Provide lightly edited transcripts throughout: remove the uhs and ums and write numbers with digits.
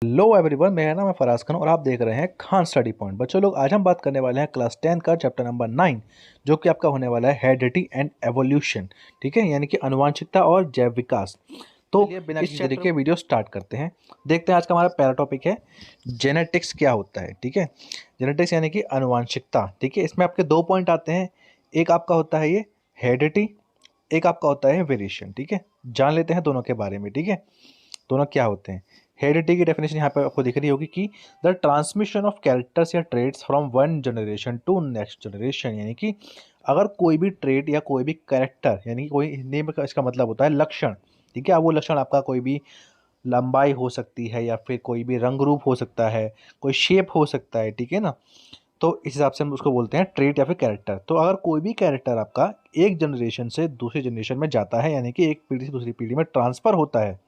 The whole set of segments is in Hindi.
हेलो एवरीवन, मेरा नाम है फराज खान और आप देख रहे हैं खान स्टडी पॉइंट। बच्चों लोग, आज हम बात करने वाले हैं क्लास 10 का चैप्टर नंबर 9, जो कि आपका होने वाला है हेरिडिटी एंड एवोल्यूशन। ठीक है, यानी कि आनुवंशिकता और जैव विकास। तो चलिए बिना इस किसी चैप्टर देरी के वीडियो स्टार्ट करते हैं। देखते हैं आज का हमारा पहला टॉपिक है जेनेटिक्स क्या होता है। ठीक है, जेनेटिक्स यानी कि आनुवंशिकता। ठीक है, इसमें आपके दो पॉइंट आते हैं। एक आपका होता है ये हेरिडिटी, एक आपका होता है वेरिएशन। ठीक है, जान लेते हैं दोनों के बारे में। ठीक है, दोनों क्या होते हैं। हेरिडिटी की डेफिनेशन यहाँ पे आपको दिख रही होगी कि द ट्रांसमिशन ऑफ कैरेक्टर्स या traits from one generation to next generation, यानी कि अगर कोई भी ट्रेड या कोई भी कैरेक्टर, यानी कि कोई हिंदी में इसका मतलब होता है लक्षण। ठीक है, अब वो लक्षण आपका कोई भी लंबाई हो सकती है या फिर कोई भी रंग रूप हो सकता है, कोई शेप हो सकता है। ठीक है ना, तो इस हिसाब से हम उसको बोलते हैं ट्रेट या फिर कैरेक्टर। तो अगर कोई भी कैरेक्टर आपका एक जनरेशन से दूसरी जनरेशन में जाता है, यानी कि एक पीढ़ी से दूसरी पीढ़ी में ट्रांसफर होता है,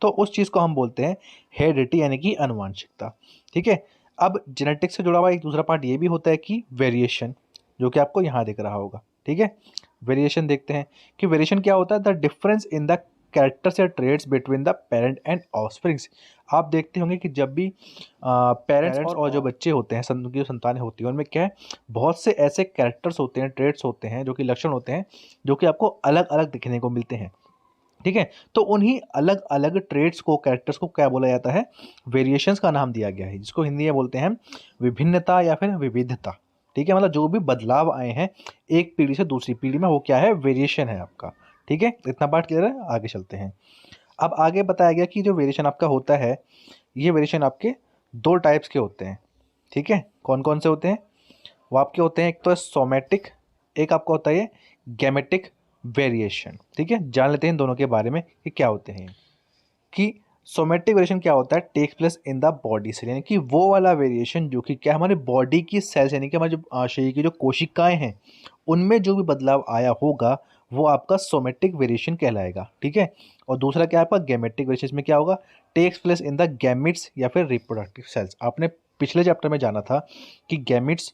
तो उस चीज़ को हम बोलते हैं हेरिडिटी, यानी कि आनुवंशिकता। ठीक है, अब जेनेटिक्स से जुड़ा हुआ एक दूसरा पार्ट ये भी होता है कि वेरिएशन, जो कि आपको यहाँ दिख रहा होगा। ठीक है, वेरिएशन देखते हैं कि वेरिएशन क्या होता है। The difference in the characters या traits between the parent and offsprings. आप देखते होंगे कि जब भी पेरेंट्स और जो बच्चे होते हैं, उनकी जो संतानें होती हैं, उनमें क्या है, बहुत से ऐसे कैरेक्टर्स होते हैं, ट्रेड्स होते हैं, जो कि लक्षण होते हैं, जो कि आपको अलग अलग दिखने को मिलते हैं। ठीक है, तो उन्हीं अलग अलग ट्रेड्स को, कैरेक्टर्स को क्या बोला जाता है, वेरिएशंस का नाम दिया गया है, जिसको हिंदी में बोलते हैं विभिन्नता या फिर विविधता। ठीक है, मतलब जो भी बदलाव आए हैं एक पीढ़ी से दूसरी पीढ़ी में, वो क्या है, वेरिएशन है आपका। ठीक है, इतना बात क्लियर है, आगे चलते हैं। अब आगे बताया गया कि जो वेरिएशन आपका होता है, ये वेरिएशन आपके दो टाइप्स के होते हैं। ठीक है, कौन कौन से होते हैं, वो आपके होते हैं, एक तो है सोमेटिक, एक आपका होता है गैमेटिक वेरिएशन। ठीक है, जान लेते हैं इन दोनों के बारे में कि क्या होते हैं। कि सोमेटिक वेरिएशन क्या होता है, takes place in the body cell, यानी कि वो वाला वेरिएशन जो कि क्या हमारे बॉडी की सेल्स, यानी कि हमारे जो शरीर की जो कोशिकाएं हैं, उनमें जो भी बदलाव आया होगा, वो आपका सोमेटिक वेरिएशन कहलाएगा। ठीक है, और दूसरा क्या है आपका गैमेटिक वेरिएशन। इसमें क्या होगा, takes place in the gametes या फिर रिप्रोडक्टिव सेल्स। आपने पिछले चैप्टर में जाना था कि गैमिट्स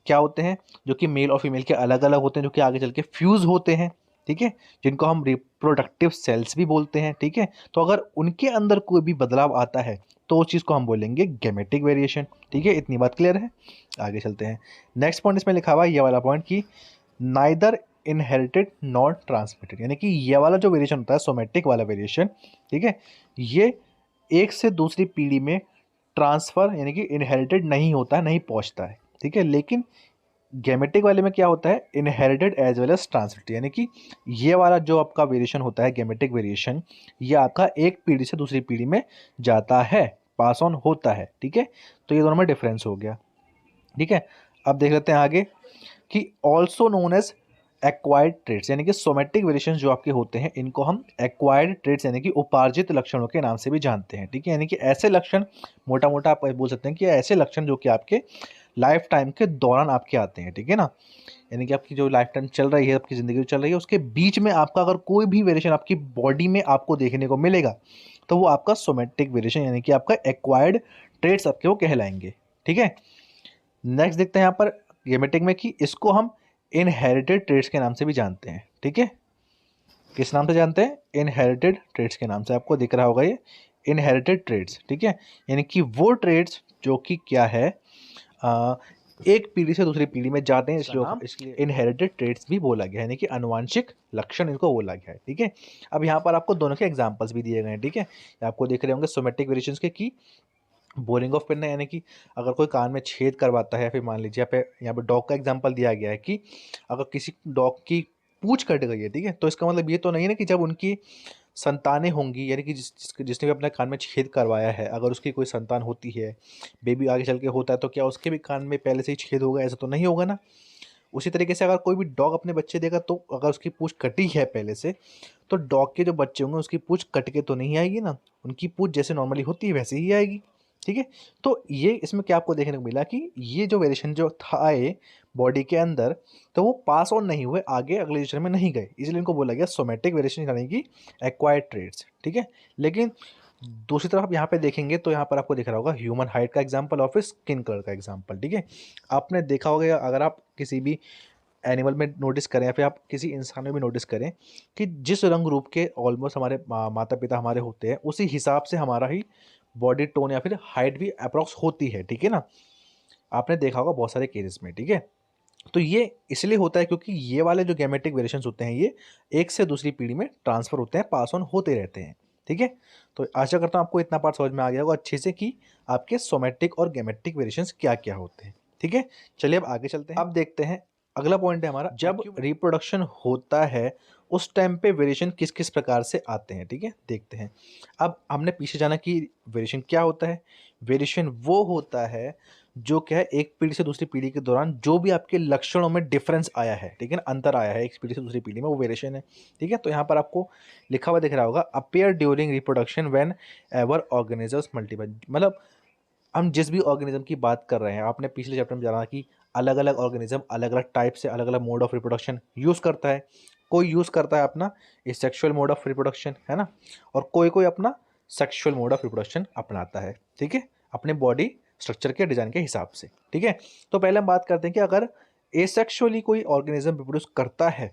क्या होते हैं, जो कि मेल और फीमेल के अलग अलग होते हैं, जो कि आगे चल के फ्यूज होते हैं। ठीक है, जिनको हम रिप्रोडक्टिव सेल्स भी बोलते हैं। ठीक है, तो अगर उनके अंदर कोई भी बदलाव आता है, तो उस चीज़ को हम बोलेंगे गैमेटिक वेरिएशन। ठीक है, इतनी बात क्लियर है, आगे चलते हैं। नेक्स्ट पॉइंट इसमें लिखा हुआ है ये वाला पॉइंट कि नाइदर इनहेरिटेड नॉट ट्रांसमिटेड, यानी कि ये वाला जो वेरिएशन होता है, सोमेटिक वाला वेरिएशन। ठीक है, ये एक से दूसरी पीढ़ी में ट्रांसफर, यानी कि इनहेरिटेड नहीं होता है, नहीं पहुंचता है। ठीक है, लेकिन गैमेटिक वाले में क्या होता है, inherited as well as transmitted, यानी कि ये वाला जो आपका वेरिएशन होता है, गैमेटिक वेरिएशन, ये आपका एक पीढ़ी से दूसरी पीढ़ी में जाता है, पास ऑन होता है। ठीक है, तो ये दोनों में डिफरेंस हो गया। ठीक है, अब देख लेते हैं आगे कि also known as acquired traits, यानी कि सोमेटिक वेरिएशंस जो आपके होते हैं, इनको हम एक्वायर्ड ट्रेड्स, यानी कि उपार्जित लक्षणों के नाम से भी जानते हैं। ठीक है, यानी कि ऐसे लक्षण, मोटा मोटा आप बोल सकते हैं कि ऐसे लक्षण जो कि आपके लाइफ टाइम के दौरान आपके आते हैं। ठीक है ना, यानी कि आपकी जो लाइफ टाइम चल रही है, आपकी ज़िंदगी जो चल रही है, उसके बीच में आपका अगर कोई भी वेरिएशन आपकी बॉडी में आपको देखने को मिलेगा, तो वो आपका सोमेटिक वेरिएशन, यानी कि आपका एक्वायर्ड ट्रेड्स आपके वो कहलाएंगे। ठीक है, नेक्स्ट देखते हैं यहाँ पर गेमेटिक में कि इसको हम इनहेरिटेड ट्रेड्स के नाम से भी जानते हैं। ठीक है, किस नाम से जानते हैं, इनहेरिटेड ट्रेड्स के नाम से, आपको दिख रहा होगा ये इनहेरिटेड ट्रेड्स। ठीक है, यानी कि वो ट्रेड्स जो कि क्या है, अ, एक पीढ़ी से दूसरी पीढ़ी में जाते हैं, इसलिए इनहेरिटेड ट्रेड्स भी बोला गया है, यानी कि आनुवंशिक लक्षण इनको बोला गया है। ठीक है, अब यहाँ पर आपको दोनों के एग्जांपल्स भी दिए गए हैं। ठीक है, आपको देख रहे होंगे सोमेटिक वेरिएशंस के कि बोरिंग ऑफ पिन है, यानी कि अगर कोई कान में छेद करवाता है, फिर मान लीजिए यहाँ पे डॉग का एग्जांपल दिया गया है कि अगर किसी डॉग की पूंछ कट गई है, ठीक है, तो इसका मतलब ये तो नहीं है ना कि जब उनकी संतानें होंगी, यानी कि जिसने भी अपने कान में छेद करवाया है, अगर उसकी कोई संतान होती है, बेबी आगे चल के होता है, तो क्या उसके भी कान में पहले से ही छेद होगा, ऐसा तो नहीं होगा ना। उसी तरीके से अगर कोई भी डॉग अपने बच्चे देगा, तो अगर उसकी पूंछ कटी है पहले से, तो डॉग के जो बच्चे होंगे उसकी पूंछ कट के तो नहीं आएगी ना, उनकी पूंछ जैसे नॉर्मली होती है वैसे ही आएगी। ठीक है, तो ये इसमें क्या आपको देखने को मिला कि ये जो वेरिएशन जो था ये बॉडी के अंदर, तो वो पास ऑन नहीं हुए, आगे अगले जनरेशन में नहीं गए, इसलिए इनको बोला गया सोमेटिक वेरिएशन, यानी कि एक्वायर्ड ट्रेड्स। ठीक है, लेकिन दूसरी तरफ आप यहाँ पे देखेंगे तो यहाँ पर आपको दिख रहा होगा ह्यूमन हाइट का एग्जाम्पल और फिर स्किन कलर का एग्जाम्पल। ठीक है, आपने देखा होगा, अगर आप किसी भी एनिमल में नोटिस करें या फिर आप किसी इंसान में भी नोटिस करें कि जिस रंग रूप के ऑलमोस्ट हमारे माता पिता हमारे होते हैं, उसी हिसाब से हमारा ही बॉडी टोन या फिर हाइट भी अप्रॉक्स होती है, ठीक है ना, आपने देखा होगा बहुत सारे केसेस में, ठीक है। तो ये इसलिए होता है क्योंकि ये वाले जो गैमेटिक वेरिएशंस होते हैं ये एक से दूसरी पीढ़ी में ट्रांसफर होते हैं, पास ऑन होते रहते हैं, ठीक है। तो आशा करता हूँ आपको इतना पार्ट समझ में आ गया होगा अच्छे से कि आपके सोमेटिक और गैमेटिक वेरिएशंस क्या क्या होते हैं, ठीक है। चलिए अब आगे चलते हैं। अब देखते हैं अगला पॉइंट है हमारा, जब रिप्रोडक्शन होता है उस टाइम पे वेरिएशन किस किस प्रकार से आते हैं, ठीक है, देखते हैं। अब हमने पीछे जाना कि वेरिएशन क्या होता है। वेरिएशन वो होता है जो क्या है एक पीढ़ी से दूसरी पीढ़ी के दौरान जो भी आपके लक्षणों में डिफरेंस आया है, ठीक है ना, अंतर आया है एक पीढ़ी से दूसरी पीढ़ी में, वो वेरिएशन है, ठीक है। तो यहाँ पर आपको लिखा हुआ दिख रहा होगा, appear during reproduction when ever organisms multiple. मतलब हम जिस भी ऑर्गेनिज्म की बात कर रहे हैं, आपने पिछले चैप्टर में जाना कि अलग अलग ऑर्गेनिज्म अलग अलग टाइप से अलग अलग मोड ऑफ रिप्रोडक्शन यूज़ करता है। कोई यूज़ करता है अपना सेक्सुअल मोड ऑफ रिप्रोडक्शन, है ना, और कोई कोई अपना सेक्सुअल मोड ऑफ रिप्रोडक्शन अपनाता है, ठीक है, अपने बॉडी स्ट्रक्चर के डिजाइन के हिसाब से, ठीक है। तो पहले हम बात करते हैं कि अगर एसेक्सुअली कोई ऑर्गेनिज्म रिप्रोड्यूस करता है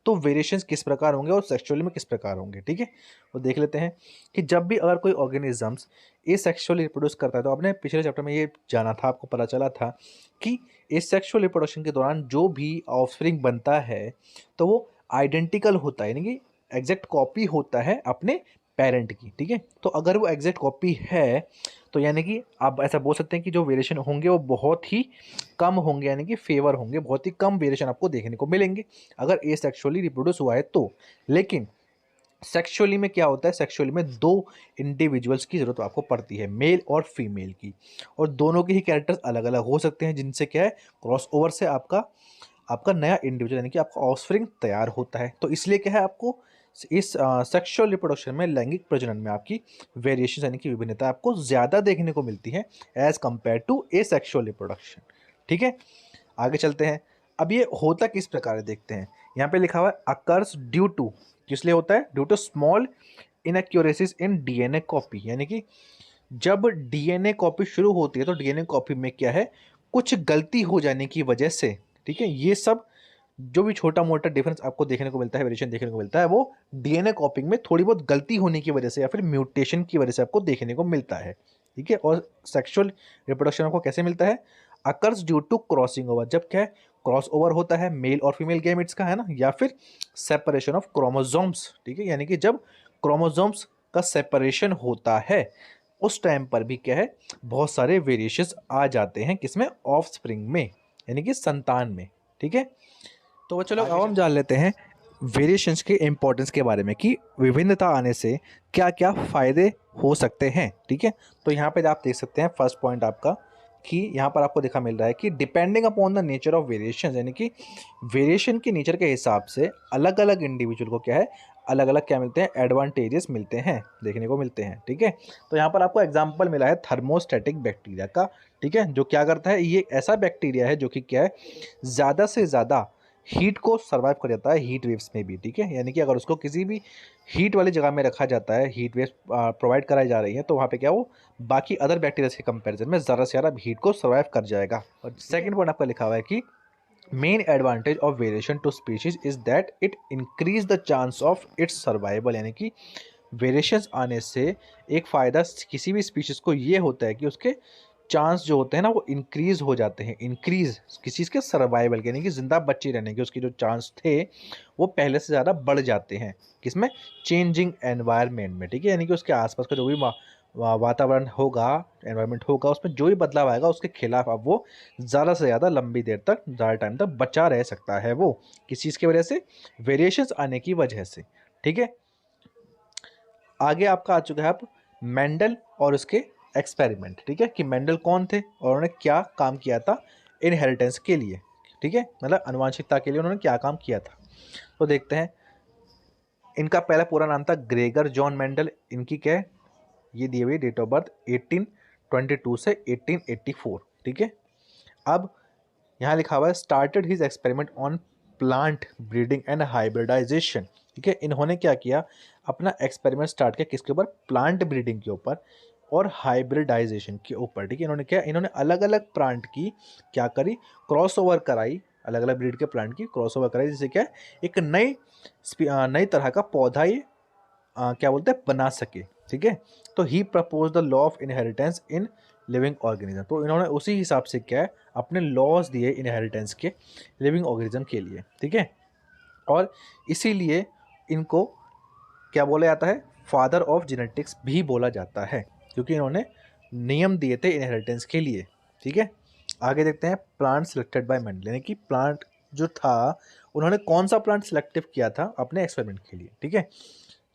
तो वेरिएशंस किस प्रकार होंगे और सेक्सुअली में किस प्रकार होंगे, ठीक है। तो देख लेते हैं कि जब भी अगर कोई ऑर्गेनिजम्स एसेक्सुअली रिप्रोड्यूस करता है, तो आपने पिछले चैप्टर में ये जाना था, आपको पता चला था कि एसेक्सुअल रिप्रोडक्शन के दौरान जो भी ऑफस्प्रिंग बनता है तो वो आइडेंटिकल होता है, यानी कि एग्जैक्ट कॉपी होता है अपने पेरेंट की, ठीक है। तो अगर वो एग्जैक्ट कॉपी है तो यानी कि आप ऐसा बोल सकते हैं कि जो वेरिएशन होंगे वो बहुत ही कम होंगे, यानी कि फेवर होंगे, बहुत ही कम वेरिएशन आपको देखने को मिलेंगे अगर एसेक्सुअली रिप्रोड्यूस हुआ है तो। लेकिन सेक्सुअली में क्या होता है, सेक्सुअली में दो इंडिविजुअल्स की जरूरत आपको पड़ती है, मेल और फीमेल की, और दोनों के ही कैरेक्टर्स अलग अलग हो सकते हैं, जिनसे क्या है क्रॉस ओवर से आपका आपका नया इंडिविजुअल यानी कि आपका ऑफस्प्रिंग तैयार होता है। तो इसलिए क्या है आपको इस सेक्सुअल रिप्रोडक्शन में, लैंगिक प्रजनन में आपकी वेरिएशन यानी कि विभिन्नता आपको ज़्यादा देखने को मिलती है as compare to asexual reproduction, ठीक है। आगे चलते हैं। अब ये होता किस प्रकार है देखते हैं। यहाँ पे लिखा हुआ है अकर्स ड्यू टू, किस लिए होता है, due to small inaccuracies in DNA copy, यानी कि जब डीएनए कॉपी शुरू होती है तो डीएनए कॉपी में क्या है कुछ गलती हो जाने की वजह से, ठीक है, ये सब जो भी छोटा मोटा डिफरेंस आपको देखने को मिलता है, वेरिएशन देखने को मिलता है, वो डीएनए कॉपिंग में थोड़ी बहुत गलती होने की वजह से या फिर म्यूटेशन की वजह से आपको देखने को मिलता है, ठीक है। और सेक्सुअल रिप्रोडक्शन आपको कैसे मिलता है, occurs due to crossing over, जब क्या है क्रॉस ओवर होता है मेल और फीमेल गैमेट्स का, है ना, या फिर सेपरेशन ऑफ क्रोमोसोम्स, ठीक है, यानी कि जब क्रोमोसोम्स का सेपरेशन होता है उस टाइम पर भी क्या है बहुत सारे वेरिएशंस आ जाते हैं, किसमें, ऑफस्प्रिंग में, यानी कि संतान में, ठीक है। तो चलो अब हम जान लेते हैं वेरिएशंस के इम्पोर्टेंस के बारे में कि विभिन्नता आने से क्या क्या फ़ायदे हो सकते हैं, ठीक है। तो यहाँ पे आप देख सकते हैं फर्स्ट पॉइंट आपका कि यहाँ पर आपको देखा मिल रहा है कि depending upon the nature of variation, यानी कि वेरिएशन के नेचर के हिसाब से अलग अलग इंडिविजुअल को क्या है अलग अलग क्या मिलते हैं, एडवांटेजेस मिलते हैं, देखने को मिलते हैं, ठीक है। तो यहाँ पर आपको एग्जाम्पल मिला है थर्मोस्टेटिक बैक्टीरिया का, ठीक है, जो क्या करता है, ये ऐसा बैक्टीरिया है जो कि क्या है ज़्यादा से ज़्यादा हीट को सर्वाइव कर जाता है हीट वेव्स में भी, ठीक है, यानी कि अगर उसको किसी भी हीट वाली जगह में रखा जाता है, हीट वेव्स प्रोवाइड कराई जा रही है, तो वहाँ पे क्या वो बाकी अदर बैक्टीरिया के कंपैरिजन में ज़्यादा से ज़्यादा हीट को सर्वाइव कर जाएगा। और सेकंड पॉइंट आपका लिखा हुआ है कि main advantage of variation to species is that it increase the chance of its survival, यानी कि वेरिएशंस आने से एक फ़ायदा किसी भी स्पीशीज़ को ये होता है कि उसके चांस जो होते हैं ना वो इंक्रीज हो जाते हैं, इंक्रीज किसी चीज़ के सर्वाइवल के, यानी कि जिंदा बची रहने के उसके जो चांस थे वो पहले से ज़्यादा बढ़ जाते हैं, किसमें, चेंजिंग एनवायरनमेंट में, ठीक है, यानी कि उसके आसपास का जो भी वातावरण होगा, एनवायरनमेंट होगा, उसमें जो भी बदलाव आएगा उसके खिलाफ अब वो ज़्यादा से ज़्यादा लंबी देर तक, ज़्यादा टाइम तक बचा रह सकता है, वो किस चीज़ की वजह से, वेरिएशंस आने की वजह से, ठीक है। आगे आपका आ चुका है आप मेंडल और उसके एक्सपेरिमेंट, ठीक है, कि मेंडल कौन थे और उन्होंने क्या काम किया था इनहेरिटेंस के लिए, ठीक है, मतलब अनुवांशिकता के लिए उन्होंने क्या काम किया था। तो देखते हैं, इनका पहला पूरा नाम था ग्रेगर जॉन मेंडल, इनकी क्या है, ये दी हुई डेट ऑफ बर्थ 1822 से 1884, ठीक है। अब यहाँ लिखा हुआ है started his experiment on plant breeding and hybridisation, ठीक है, इन्होंने क्या किया, अपना एक्सपेरिमेंट स्टार्ट किया किसके ऊपर, प्लांट ब्रीडिंग के ऊपर और हाइब्रिडाइजेशन के ऊपर, ठीक है। इन्होंने क्या, इन्होंने अलग अलग प्लांट की क्या करी, क्रॉस ओवर कराई, अलग अलग ब्रीड के प्लांट की क्रॉस ओवर कराई, जिससे क्या एक नई तरह का पौधा ये क्या बोलते हैं बना सके, ठीक है। तो he propose the law of inheritance in living organism, तो इन्होंने उसी हिसाब से क्या है अपने लॉज दिए इनहेरिटेंस के लिविंग ऑर्गेनिज्म के लिए, ठीक है। और इसीलिए इनको क्या बोला जाता है, फादर ऑफ जेनेटिक्स भी बोला जाता है, क्योंकि इन्होंने नियम दिए थे इनहेरिटेंस के लिए, ठीक है। आगे देखते हैं प्लांट सिलेक्टेड बाय मेंडल, यानी कि प्लांट जो था उन्होंने कौन सा प्लांट सिलेक्टिव किया था अपने एक्सपेरिमेंट के लिए, ठीक है।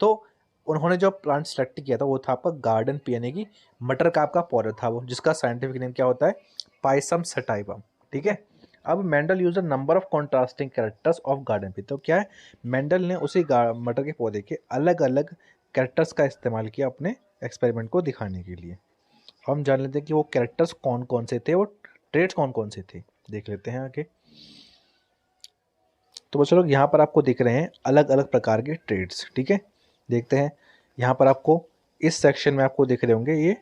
तो उन्होंने जो प्लांट सेलेक्ट किया था वो था आपका गार्डन पी, यानी कि मटर का आपका पौधा था वो, जिसका साइंटिफिक नेम क्या होता है, पाइसम सटाइवम, ठीक है। अब Mendel use the number of contrasting characters of garden pea, तो क्या है मेंडल ने उसी मटर के पौधे के अलग अलग कैरेक्टर्स का इस्तेमाल किया अपने एक्सपेरिमेंट को दिखाने के लिए। हम जान लेते हैं कि वो कैरेक्टर्स कौन कौन से थे, वो ट्रेड्स कौन कौन से थे, देख लेते हैं आगे। तो बच्चों लोग यहाँ पर आपको दिख रहे हैं अलग अलग प्रकार के ट्रेड्स, ठीक है। देखते हैं यहाँ पर आपको इस सेक्शन में आपको दिख रहे होंगे ये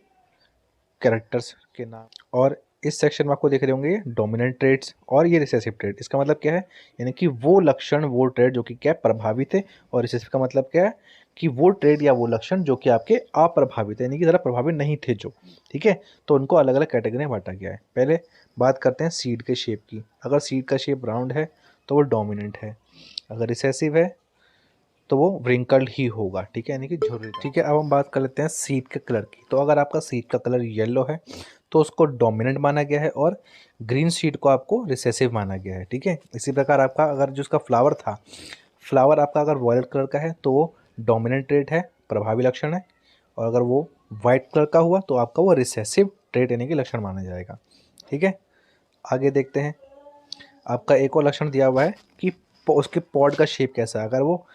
कैरेक्टर्स के नाम, और इस सेक्शन में आपको दिख रहे होंगे ये डोमिनेंट ट्रेड्स और ये रिसेसिव ट्रेड। इसका मतलब क्या है, यानी कि वो लक्षण वो ट्रेड जो कि क्या प्रभावित है, और रिसेसिव का मतलब क्या है कि वो ट्रेड या वो लक्षण जो कि आपके अप्रभावित है, यानी कि ज़रा प्रभावित नहीं थे जो, ठीक है। तो उनको अलग अलग कैटेगरी में बांटा गया है। पहले बात करते हैं सीड के शेप की। अगर सीड का शेप राउंड है तो वो डोमिनेंट है, अगर रिसेसिव है तो वो व्रिंकल्ड ही होगा, ठीक है, यानी कि झुर्रीदार, ठीक है। अब हम बात कर लेते हैं सीड के कलर की। तो अगर आपका सीड का कलर येलो है तो उसको डोमिनेंट माना गया है, और ग्रीन सीड को आपको रिसेसिव माना गया है, ठीक है। इसी प्रकार आपका अगर जो उसका फ्लावर था, फ्लावर आपका अगर वॉयलेट कलर का है तो वो डोमिनेंट ट्रेट है, प्रभावी लक्षण है, और अगर वो वाइट कलर का हुआ तो आपका वो रिसेसिव ट्रेट यानी कि लक्षण माना जाएगा, ठीक है। आगे देखते हैं, आपका एक और लक्षण दिया हुआ है कि उसके पॉड का शेप कैसा है। अगर वो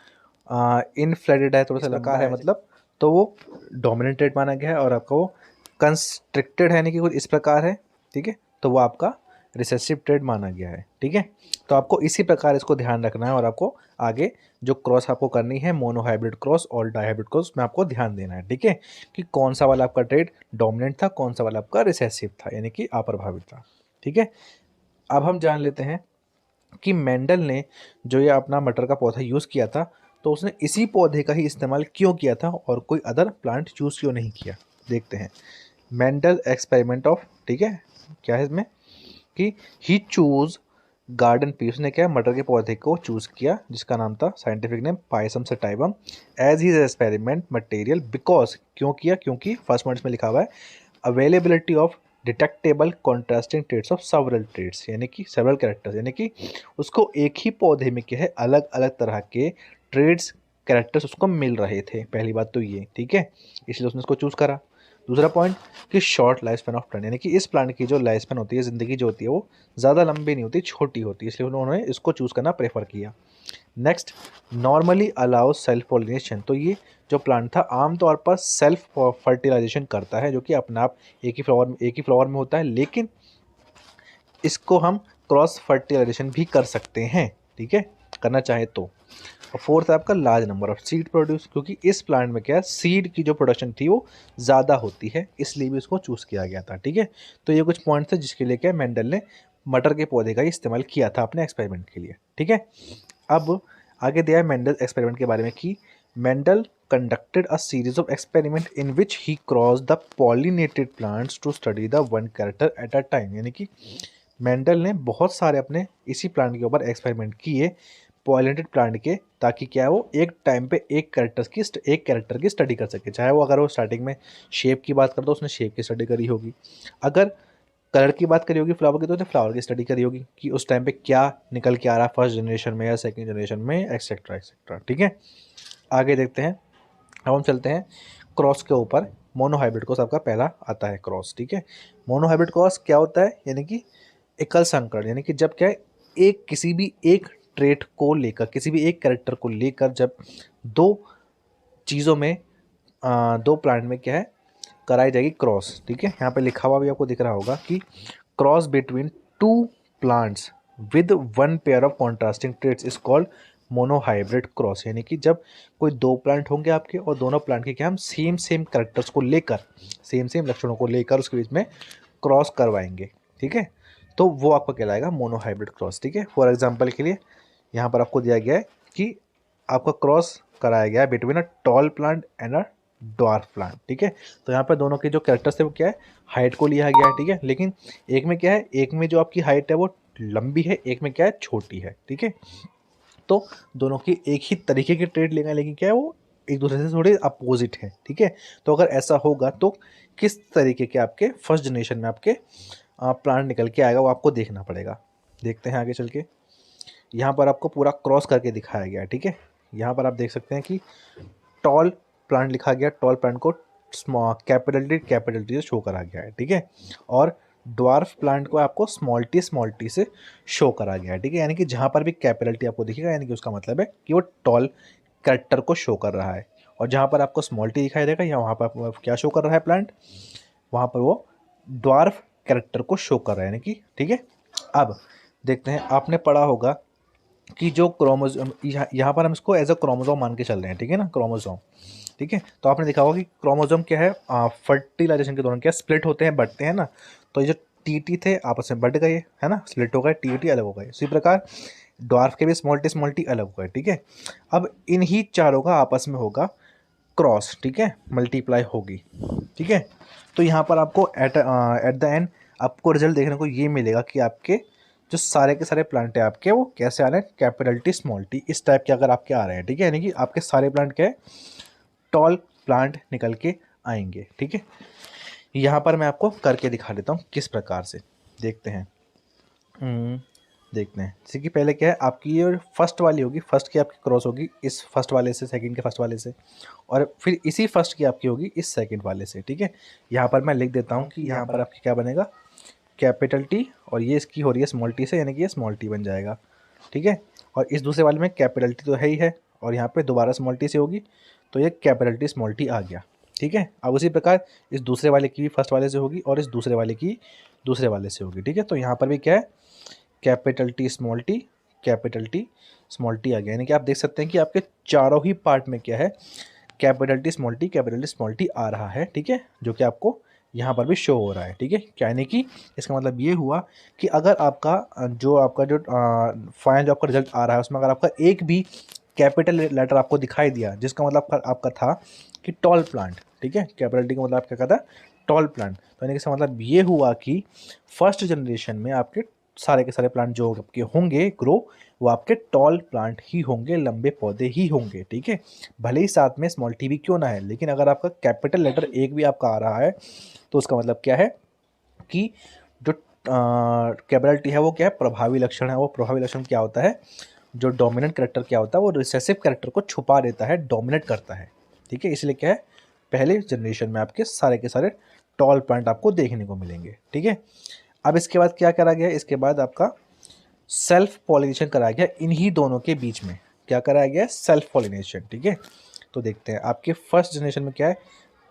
इनफ्लेटेड है, थोड़ा सा लंबा है मतलब, तो वो डोमिनेंट ट्रेट माना गया है, और आपका वो कंस्ट्रिक्टेड है यानी कि कुछ इस प्रकार है, ठीक है, तो वो आपका रिसेसिव ट्रेट माना गया है, ठीक है। तो आपको इसी प्रकार इसको ध्यान रखना है, और आपको आगे जो क्रॉस आपको करनी है मोनोहाइब्रिड क्रॉस और डाइहाइब्रिड क्रॉस में आपको ध्यान देना है, ठीक है, कि कौन सा वाला आपका ट्रेट डोमिनेंट था, कौन सा वाला आपका रिसेसिव था यानी कि अप्रभावित था, ठीक है। अब हम जान लेते हैं कि मेंडल ने जो ये अपना मटर का पौधा यूज़ किया था, तो उसने इसी पौधे का ही इस्तेमाल क्यों किया था और कोई अदर प्लांट चूज़ क्यों नहीं किया, देखते हैं। मेंडल एक्सपेरिमेंट ऑफ, ठीक है, क्या है इसमें कि ही चूज गार्डन पी, उसने क्या मटर के पौधे को चूज़ किया जिसका नाम था scientific name Pisum sativum as his experiment material, because क्यों किया, क्योंकि फर्स्ट पॉइंट में लिखा हुआ है availability of detectable contrasting traits of several traits, यानी कि सेवरल कैरेक्टर्स, यानी कि उसको एक ही पौधे में क्या है अलग अलग तरह के ट्रेड्स कैरेक्टर्स उसको मिल रहे थे। पहली बात तो ये, ठीक है, इसलिए उसने उसको चूज़ करा। दूसरा पॉइंट कि short life span of plant, यानी कि इस प्लांट की जो लाइफ स्पैन होती है, ज़िंदगी जो होती है वो ज़्यादा लंबी नहीं होती, छोटी होती है, इसलिए उन्होंने इसको चूज़ करना प्रेफर किया। Next, normally allow self pollination, तो ये जो प्लांट था आमतौर पर सेल्फ फर्टिलाइजेशन करता है, जो कि अपने आप एक ही फ्लावर में होता है, लेकिन इसको हम क्रॉस फर्टिलाइजेशन भी कर सकते हैं, ठीक है, करना चाहे तो। और फोर्थ है आपका large number of seed produce, क्योंकि इस प्लांट में क्या है सीड की जो प्रोडक्शन थी वो ज़्यादा होती है, इसलिए भी उसको चूज़ किया गया था, ठीक है। तो ये कुछ पॉइंट थे जिसके लिए क्या मेंडल ने मटर के पौधे का इस्तेमाल किया था अपने एक्सपेरिमेंट के लिए, ठीक है। अब आगे दिया है मेंडल एक्सपेरिमेंट के बारे में कि Mendel conducted a series of experiment in which he cross the pollinated plants to study the one character at a time, यानी कि मेंडल ने बहुत सारे अपने इसी प्लांट के ऊपर एक्सपेरिमेंट किए पॉलिनेटेड प्लांट के, ताकि क्या है वो एक टाइम पे एक कैरेक्टर की स्टडी कर सके। चाहे वो अगर वो स्टार्टिंग में शेप की बात करता तो उसने शेप की स्टडी करी होगी, अगर कलर की बात करी होगी फ्लावर की तो उसने फ्लावर की स्टडी करी होगी कि उस टाइम पे क्या निकल के आ रहा है फर्स्ट जनरेशन में या सेकंड जनरेशन में, एक्सेट्रा एक्सेट्रा, ठीक है। आगे देखते हैं, अब हम चलते हैं क्रॉस के ऊपर। मोनोहाइब्रिड क्रॉस आपका पहला आता है क्रॉस, ठीक है। मोनोहाइब्रिड क्रॉस क्या होता है, यानी कि एकल संकरण, यानी कि जब क्या है एक किसी भी एक ट्रेट को लेकर, किसी भी एक कैरेक्टर को लेकर जब दो चीज़ों में दो प्लांट में क्या है कराई जाएगी क्रॉस, ठीक है। यहाँ पे लिखा हुआ भी आपको दिख रहा होगा कि cross between two plants with one pair of contrasting traits is called monohybrid cross, यानी कि जब कोई दो प्लांट होंगे आपके और दोनों प्लांट के क्या हम सेम कैरेक्टर्स को लेकर, सेम लक्षणों को लेकर उसके बीच में क्रॉस करवाएंगे, ठीक है, तो वो आपको कहलाएगा मोनोहाइब्रिड क्रॉस, ठीक है। फॉर एग्जांपल के लिए यहाँ पर आपको दिया गया है कि आपका क्रॉस कराया गया है between a tall plant and a dwarf plant, ठीक है। तो यहाँ पर दोनों के जो कैरेक्टर्स थे वो क्या है, हाइट को लिया गया है, ठीक है। लेकिन एक में क्या है, एक में जो आपकी हाइट है वो लंबी है, एक में क्या है, छोटी है, ठीक है। तो दोनों की एक ही तरीके के ट्रेड लेंगे, लेकिन क्या है वो एक दूसरे से थोड़े अपोजिट है, ठीक है। तो अगर ऐसा होगा तो किस तरीके के आपके फर्स्ट जनरेशन में आपके प्लांट निकल के आएगा वो आपको देखना पड़ेगा। देखते हैं आगे चल के। यहाँ पर आपको पूरा क्रॉस करके दिखाया गया है, ठीक है। यहाँ पर आप देख सकते हैं कि टॉल प्लांट लिखा गया, टॉल प्लांट को कैपिटल टी से शो करा गया है, ठीक है। और ड्वार्फ प्लांट को आपको स्मॉल टी से शो करा गया है, ठीक है। यानी कि जहाँ पर भी कैपिटल टी आपको दिखेगा, यानी कि उसका मतलब है कि वो टॉल कैरेक्टर को शो कर रहा है। और जहाँ पर आपको स्मॉल टी दिखाई देगा या वहाँ पर आपको क्या शो कर रहा है प्लांट, वहाँ पर वो ड्वार्फ कैरेक्टर को शो कर रहा है, यानी कि, ठीक है। अब देखते हैं, आपने पढ़ा होगा कि जो क्रोमोसोम, यहाँ पर हम इसको एज अ क्रोमोसोम मान के चल रहे हैं, ठीक है ना, क्रोमोसोम, ठीक है। तो आपने देखा होगा कि क्रोमोसोम क्या है, फर्टिलाइजेशन के दौरान क्या स्प्लिट होते हैं, बढ़ते हैं ना। तो ये जो टी थे आपस में बढ़ गए, है ना, स्प्लिट हो गए, टी अलग हो गए। इसी प्रकार ड्वार्फ के भी स्मॉल टी अलग हो गए, ठीक है। अब इन्हीं चारों का आपस में होगा क्रॉस, ठीक है, मल्टीप्लाई होगी, ठीक है। तो यहाँ पर आपको एट द एंड आपको रिजल्ट देखने को ये मिलेगा कि आपके जो सारे के सारे प्लांट है आपके वो कैसे आ रहे हैं, कैपिटल टी स्मॉल टी इस टाइप के अगर आपके आ रहे हैं, ठीक है। यानी कि आपके सारे प्लांट क्या है, टॉल प्लांट निकल के आएंगे, ठीक है। यहाँ पर मैं आपको करके दिखा देता हूँ किस प्रकार से। देखते हैं, देखते हैं। जैसे कि पहले क्या है, आपकी ये फर्स्ट वाली होगी, फर्स्ट की आपकी क्रॉस होगी इस फर्स्ट वाले से, सेकंड के फर्स्ट वाले से, और फिर इसी फर्स्ट की आपकी होगी इस सेकंड वाले से, ठीक है। यहाँ पर मैं लिख देता हूँ कि यहाँ पर आपकी क्या बनेगा, कैपिटल टी, और ये इसकी हो रही है स्मॉल टी से, यानी कि ये स्मॉल टी बन जाएगा, ठीक है। और इस दूसरे वाले में कैपिटल टी तो है ही है, और यहाँ पे दोबारा स्मॉल टी से होगी, तो ये कैपिटल टी स्मॉल टी आ गया, ठीक है। अब उसी प्रकार इस दूसरे वाले की भी फर्स्ट वाले से होगी, और इस दूसरे वाले की दूसरे वाले से होगी, ठीक है। तो यहाँ पर भी क्या है, capital T small T, capital T small T आ गया। यानी कि आप देख सकते हैं कि आपके चारों ही पार्ट में क्या है, capital T small T, capital T small T आ रहा है, ठीक है, जो कि आपको यहाँ पर भी शो हो रहा है, ठीक है। क्या यानी कि इसका मतलब ये हुआ कि अगर आपका जो फाइनल जो आपका रिजल्ट आ रहा है उसमें अगर आपका एक भी कैपिटल लेटर आपको दिखाई दिया, जिसका मतलब आपका था कि टॉल प्लांट, ठीक है, कैपिटल टी का मतलब आपका क्या था, टॉल प्लांट। तो यानी कि इसका मतलब ये हुआ कि फर्स्ट जनरेशन में आपके सारे के सारे प्लांट जो आपके होंगे ग्रो, वो आपके टॉल प्लांट ही होंगे, लंबे पौधे ही होंगे, ठीक है। भले ही साथ में स्मॉल टी भी क्यों ना है, लेकिन अगर आपका कैपिटल लेटर एक भी आपका आ रहा है तो उसका मतलब क्या है कि जो कैपिटल टी है वो क्या है, प्रभावी लक्षण है। वो प्रभावी लक्षण क्या होता है, जो डोमिनेंट कैरेक्टर क्या होता है, वो रिसेसिव कैरेक्टर को छुपा देता है, डोमिनेट करता है, ठीक है। इसलिए क्या है, पहले जनरेशन में आपके सारे के सारे टॉल प्लांट आपको देखने को मिलेंगे, ठीक है। अब इसके बाद क्या करा गया, इसके बाद आपका सेल्फ पॉलिनेशन कराया गया इन्हीं दोनों के बीच में। क्या कराया गया, सेल्फ पॉलिनेशन, ठीक है। तो देखते हैं आपके फर्स्ट जनरेशन में क्या है,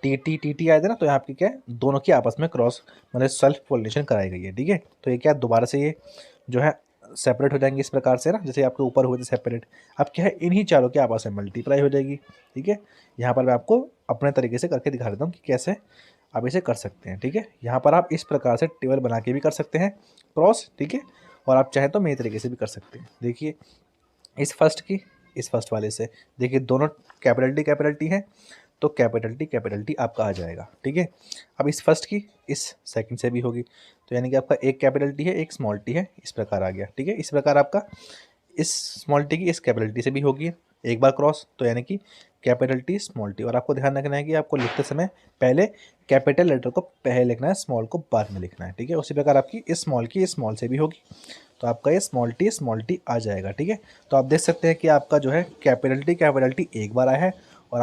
टी आए थे ना, तो यहाँ आपकी क्या है, दोनों की आपस में क्रॉस मतलब सेल्फ पॉलिनेशन कराई गई है, ठीक है। तो ये क्या दोबारा से ये जो है सेपरेट हो जाएंगे इस प्रकार से ना, जैसे आपके ऊपर हुए थे सेपरेट। अब क्या है, इन्हीं चारों के आपस में मल्टीप्लाई हो जाएगी, ठीक है। यहाँ पर मैं आपको अपने तरीके से करके दिखा देता हूँ कि कैसे आप इसे कर सकते हैं, ठीक है। यहाँ पर आप इस प्रकार से टेबल बना के भी कर सकते हैं क्रॉस, ठीक है, और आप चाहें तो मेरे तरीके से भी कर सकते हैं। देखिए इस फर्स्ट की इस फर्स्ट वाले से, देखिए दोनों कैपिटल टी है, तो कैपिटल टी आपका आ जाएगा, ठीक है। अब इस फर्स्ट की इस सेकंड से भी होगी, तो यानी कि आपका एक कैपिटल टी है एक स्मॉल टी है, इस प्रकार आ गया, ठीक है। इस प्रकार आपका इस स्मॉल टी की इस कैपिटल टी से भी होगी एक बार क्रॉस, तो यानी कि कैपिटल टी स्मॉल टी। और आपको ध्यान रखना है कि आपको लिखते समय पहले कैपिटल लेटर को पहले लिखना है, स्मॉल को बाद में लिखना है, ठीक है। उसी प्रकार आपकी इस स्मॉल की इस स्मॉल से भी होगी, तो आपका ये स्मॉल टी आ जाएगा, ठीक है। तो आप देख सकते हैं कि आपका जो है कैपिटल टी एक बार आया है, और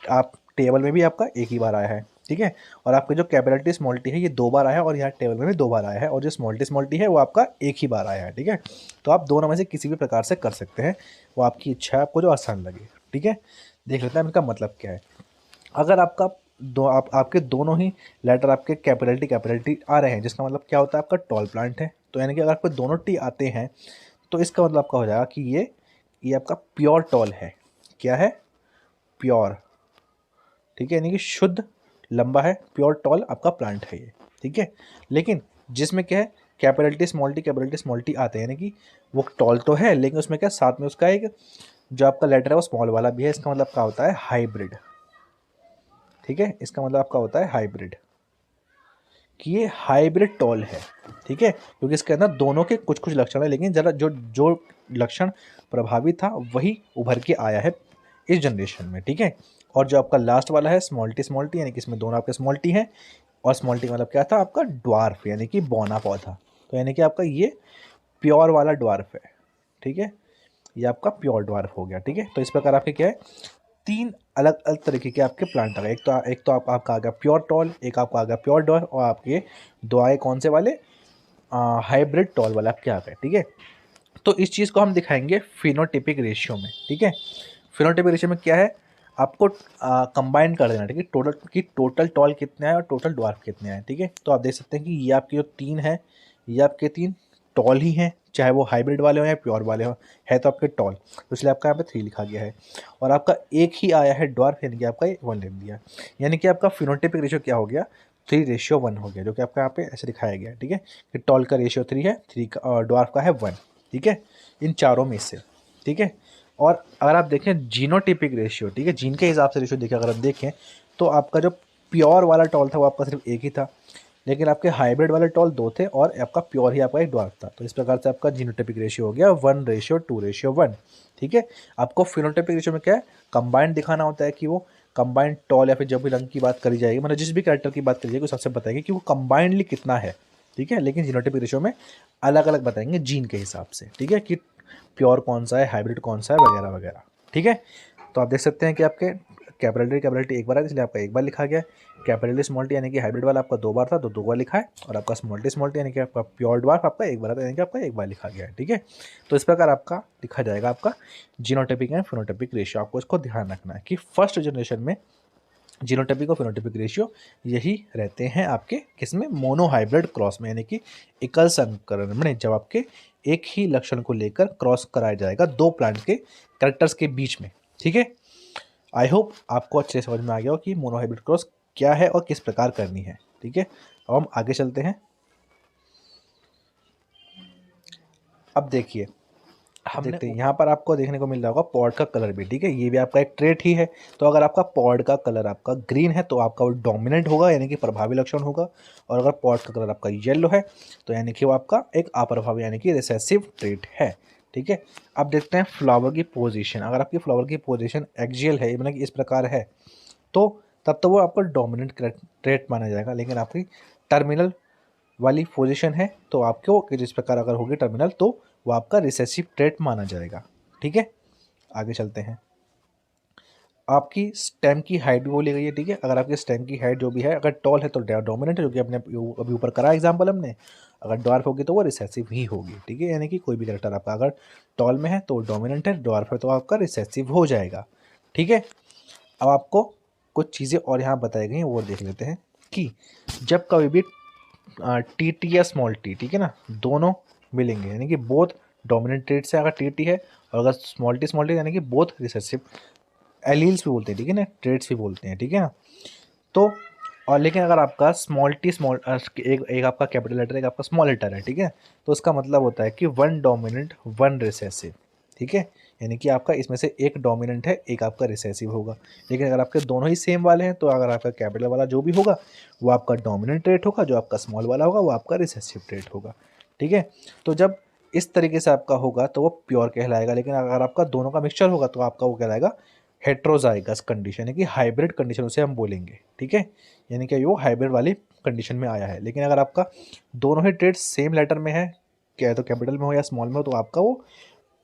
आप टेबल में भी आपका एक ही बार आया है, ठीक है। और आपका जो कैपिटल टी स्मॉल टी है ये दो बार आया है, और यहाँ टेबल में भी दो बार आया है, और जो स्मॉल टी है वो आपका एक ही बार आया है, ठीक है। तो आप दोनों में से किसी भी प्रकार से कर सकते हैं, वो आपकी इच्छा है, आपको जो आसान लगे, ठीक है। देख लेते हैं इनका मतलब क्या है। अगर आपका आपके दोनों ही लेटर आपके कैपिटल टी आ रहे हैं, जिसका मतलब क्या होता है, आपका टॉल प्लांट है। तो यानी कि अगर आपको दोनों टी आते हैं तो इसका मतलब आपका हो जाएगा कि ये आपका प्योर टॉल है। क्या है, प्योर, ठीक है, यानी कि शुद्ध लंबा है, प्योर टॉल आपका प्लांट है ये, ठीक है। लेकिन जिसमें क्या है, कैपिटल टी स्मॉल टी आते हैं, यानी कि वो टॉल तो है, लेकिन उसमें क्या साथ में उसका एक जो आपका लेटर है वो स्मॉल वाला भी है। इसका मतलब क्या होता है, हाइब्रिड, ठीक है, इसका मतलब आपका होता है हाइब्रिड, कि ये हाइब्रिड टॉल है। ठीक है, क्योंकि इसके अंदर दोनों के कुछ कुछ लक्षण है, लेकिन ज़रा जो जो लक्षण प्रभावी था वही उभर के आया है इस जनरेशन में। ठीक है, और जो आपका लास्ट वाला है स्मॉल टी, यानी कि इसमें दोनों आपके स्मॉल टी हैं, और स्मॉल टी मतलब क्या था आपका ड्वार्फ, यानी कि बौना पौधा। तो यानी कि आपका ये प्योर वाला ड्वार्फ है। ठीक है, ये आपका प्योर ड्वार्फ हो गया। ठीक है, तो इस प्रकार आपके क्या है, तीन अलग अलग तरीके के आपके प्लांट आ गए। एक तो आपका आ गया प्योर टॉल, एक आपका आ गया प्योर ड्वार्फ, और आपके दो आए कौन से वाले, हाइब्रिड टॉल वाला आपके आ गए। ठीक है, तो इस चीज़ को हम दिखाएंगे फिनोटिपिक रेशियो में। ठीक है, फिनोटिपिक रेशियो में क्या है, आपको कंबाइन कर देना। ठीक है, टोटल टॉल कितने आए और टोटल ड्वार्फ कितने आए। ठीक है, तो आप देख सकते हैं कि ये आपके जो तीन है, ये आपके तीन टॉल ही हैं, चाहे वो हाइब्रिड वाले हों या प्योर वाले हों, है तो आपके टॉल, तो इसलिए आपका यहाँ पे 3 लिखा गया है। और आपका एक ही आया है ड्वार्फ, यानी कि आपका 1 लिख दिया, यानी कि आपका फिनोटिपिक रेशियो क्या हो गया, 3:1 हो गया, जो कि आपका यहाँ पे ऐसे दिखाया गया है। ठीक है, कि टॉल का रेशियो 3 है, 3 का, और ड्वार्फ का है 1। ठीक है, इन चारों में से। ठीक है, और अगर आप देखें जीनोटिपिक रेशियो, ठीक है, जीन के हिसाब से रेशियो देखें, अगर आप देखें तो आपका जो प्योर वाला टॉल था वो आपका सिर्फ एक ही था, लेकिन आपके हाइब्रिड वाले टॉल 2 थे, और आपका प्योर ही आपका एक ड्वार्फ था। तो इस प्रकार से आपका जीनोटिपिक रेशियो हो गया 1:2:1। ठीक है, आपको फिनोटिपिक रेशियो में क्या है, कंबाइंड दिखाना होता है कि वो कंबाइंड टॉल, या फिर जब भी रंग की बात करी जाएगी, मतलब जिस भी कैरेक्टर की बात करी जाएगी, सबसे बताएंगे कि वो कंबाइंडली कितना है। ठीक है, लेकिन जीनोटिपिक रेशियो में अलग अलग बताएंगे जीन के हिसाब से। ठीक है, कि प्योर कौन सा है, हाइब्रिड कौन सा है, वगैरह वगैरह। ठीक है, तो आप देख सकते हैं कि आपके कैपिटलिटी एक बार है, इसलिए आपका एक बार लिखा गया है। कैपिटलिटी स्मॉल टी यानी कि हाइब्रिड वाला आपका 2 बार था, तो 2 बार लिखा है, और आपका स्मॉल टी यानी कि आपका प्योर ड्वार्फ आपका एक बार था, यानी कि आपका एक बार लिखा गया है। ठीक है, तो इस प्रकार आपका लिखा जाएगा आपका जीनोटिपिक एंड फिनोटिपिक रेशियो। आपको इसको ध्यान रखना है कि फर्स्ट जनरेशन में जीनोटिपिक और फिनोटिपिक रेशियो यही रहते हैं आपके किसमें, मोनोहाइब्रिड क्रॉस में, यानी कि एकल संकरण में, जब आपके एक ही लक्षण को लेकर क्रॉस कराया जाएगा दो प्लांट के कैरेक्टर्स के बीच में। ठीक है, आई होप आपको अच्छे से समझ में आ गया हो कि मोनोहाइब्रिड क्रॉस क्या है और किस प्रकार करनी है। ठीक है, अब हम आगे चलते हैं। अब देखिए, हम देखते हैं यहाँ पर आपको देखने को मिल रहा होगा पॉड का कलर भी। ठीक है, ये भी आपका एक ट्रेट ही है। तो अगर आपका पॉड का कलर आपका ग्रीन है तो आपका वो डोमिनेंट होगा, यानी कि प्रभावी लक्षण होगा, और अगर पॉड का कलर आपका येलो है तो यानी कि वो आपका एक अप्रभावी यानी कि रिसेसिव ट्रेट है। ठीक है, अब देखते हैं फ्लावर की पोजीशन। अगर आपकी फ्लावर की पोजीशन एक्सियल है, मतलब कि इस प्रकार है, तो तब तो वो आपका डोमिनेंट ट्रेट माना जाएगा। लेकिन आपकी टर्मिनल वाली पोजीशन है तो आपको जिस प्रकार अगर होगी टर्मिनल, तो वो आपका रिसेसिव ट्रेट माना जाएगा। ठीक है, आगे चलते हैं। आपकी स्टेम की हाइट भी बोली गई है। ठीक है, अगर आपकी स्टेम की हाइट जो भी है, अगर टॉल है तो डोमिनेंट है, जो कि अपने अभी ऊपर करा एग्जाम्पल हमने। अगर ड्वार्फ होगी तो वो रिसेसिव ही होगी। ठीक है, यानी कि कोई भी कैरेक्टर आपका अगर टॉल में है तो डोमिनेंट है, ड्वार्फ है तो आपका रिसेसिव हो जाएगा। ठीक है, अब आपको कुछ चीज़ें और यहाँ बताई गई वो देख लेते हैं कि जब कभी भी टी टी या स्मॉल टी, ठीक है ना, दोनों मिलेंगे, यानी कि बोथ डोमिनेंट ट्रेट से अगर टी टी है, और अगर स्मॉल टी यानी कि बोथ रिसेसिव एलील्स भी बोलते हैं। ठीक है ना, ट्रेट्स भी बोलते हैं। ठीक है ना, तो और लेकिन अगर आपका स्मॉल टी स्मॉल एक आपका कैपिटल लेटर, एक आपका स्मॉल लेटर है, ठीक है, तो उसका मतलब होता है कि 1 डोमिनेंट 1 रिसेसिव। ठीक है, यानी कि आपका इसमें से एक डोमिनेंट है, एक आपका रिसेसिव होगा। लेकिन अगर आपके दोनों ही सेम वाले हैं तो अगर आपका कैपिटल वाला जो भी होगा वो आपका डोमिनेंट ट्रेट होगा, जो आपका स्मॉल वाला होगा वो आपका रिसेसिव ट्रेट होगा। ठीक है, तो जब इस तरीके से आपका होगा तो वो प्योर कहलाएगा। लेकिन अगर आपका दोनों का मिक्सचर होगा तो आपका वो कहलाएगा हेट्रोजाइगस कंडीशन, यानी कि हाइब्रिड कंडीशन उसे हम बोलेंगे। ठीक है, यानी कि वो हाइब्रिड वाली कंडीशन में आया है। लेकिन अगर आपका दोनों ही ट्रेड सेम लेटर में है, क्या तो कैपिटल में हो या स्मॉल में हो, तो आपका वो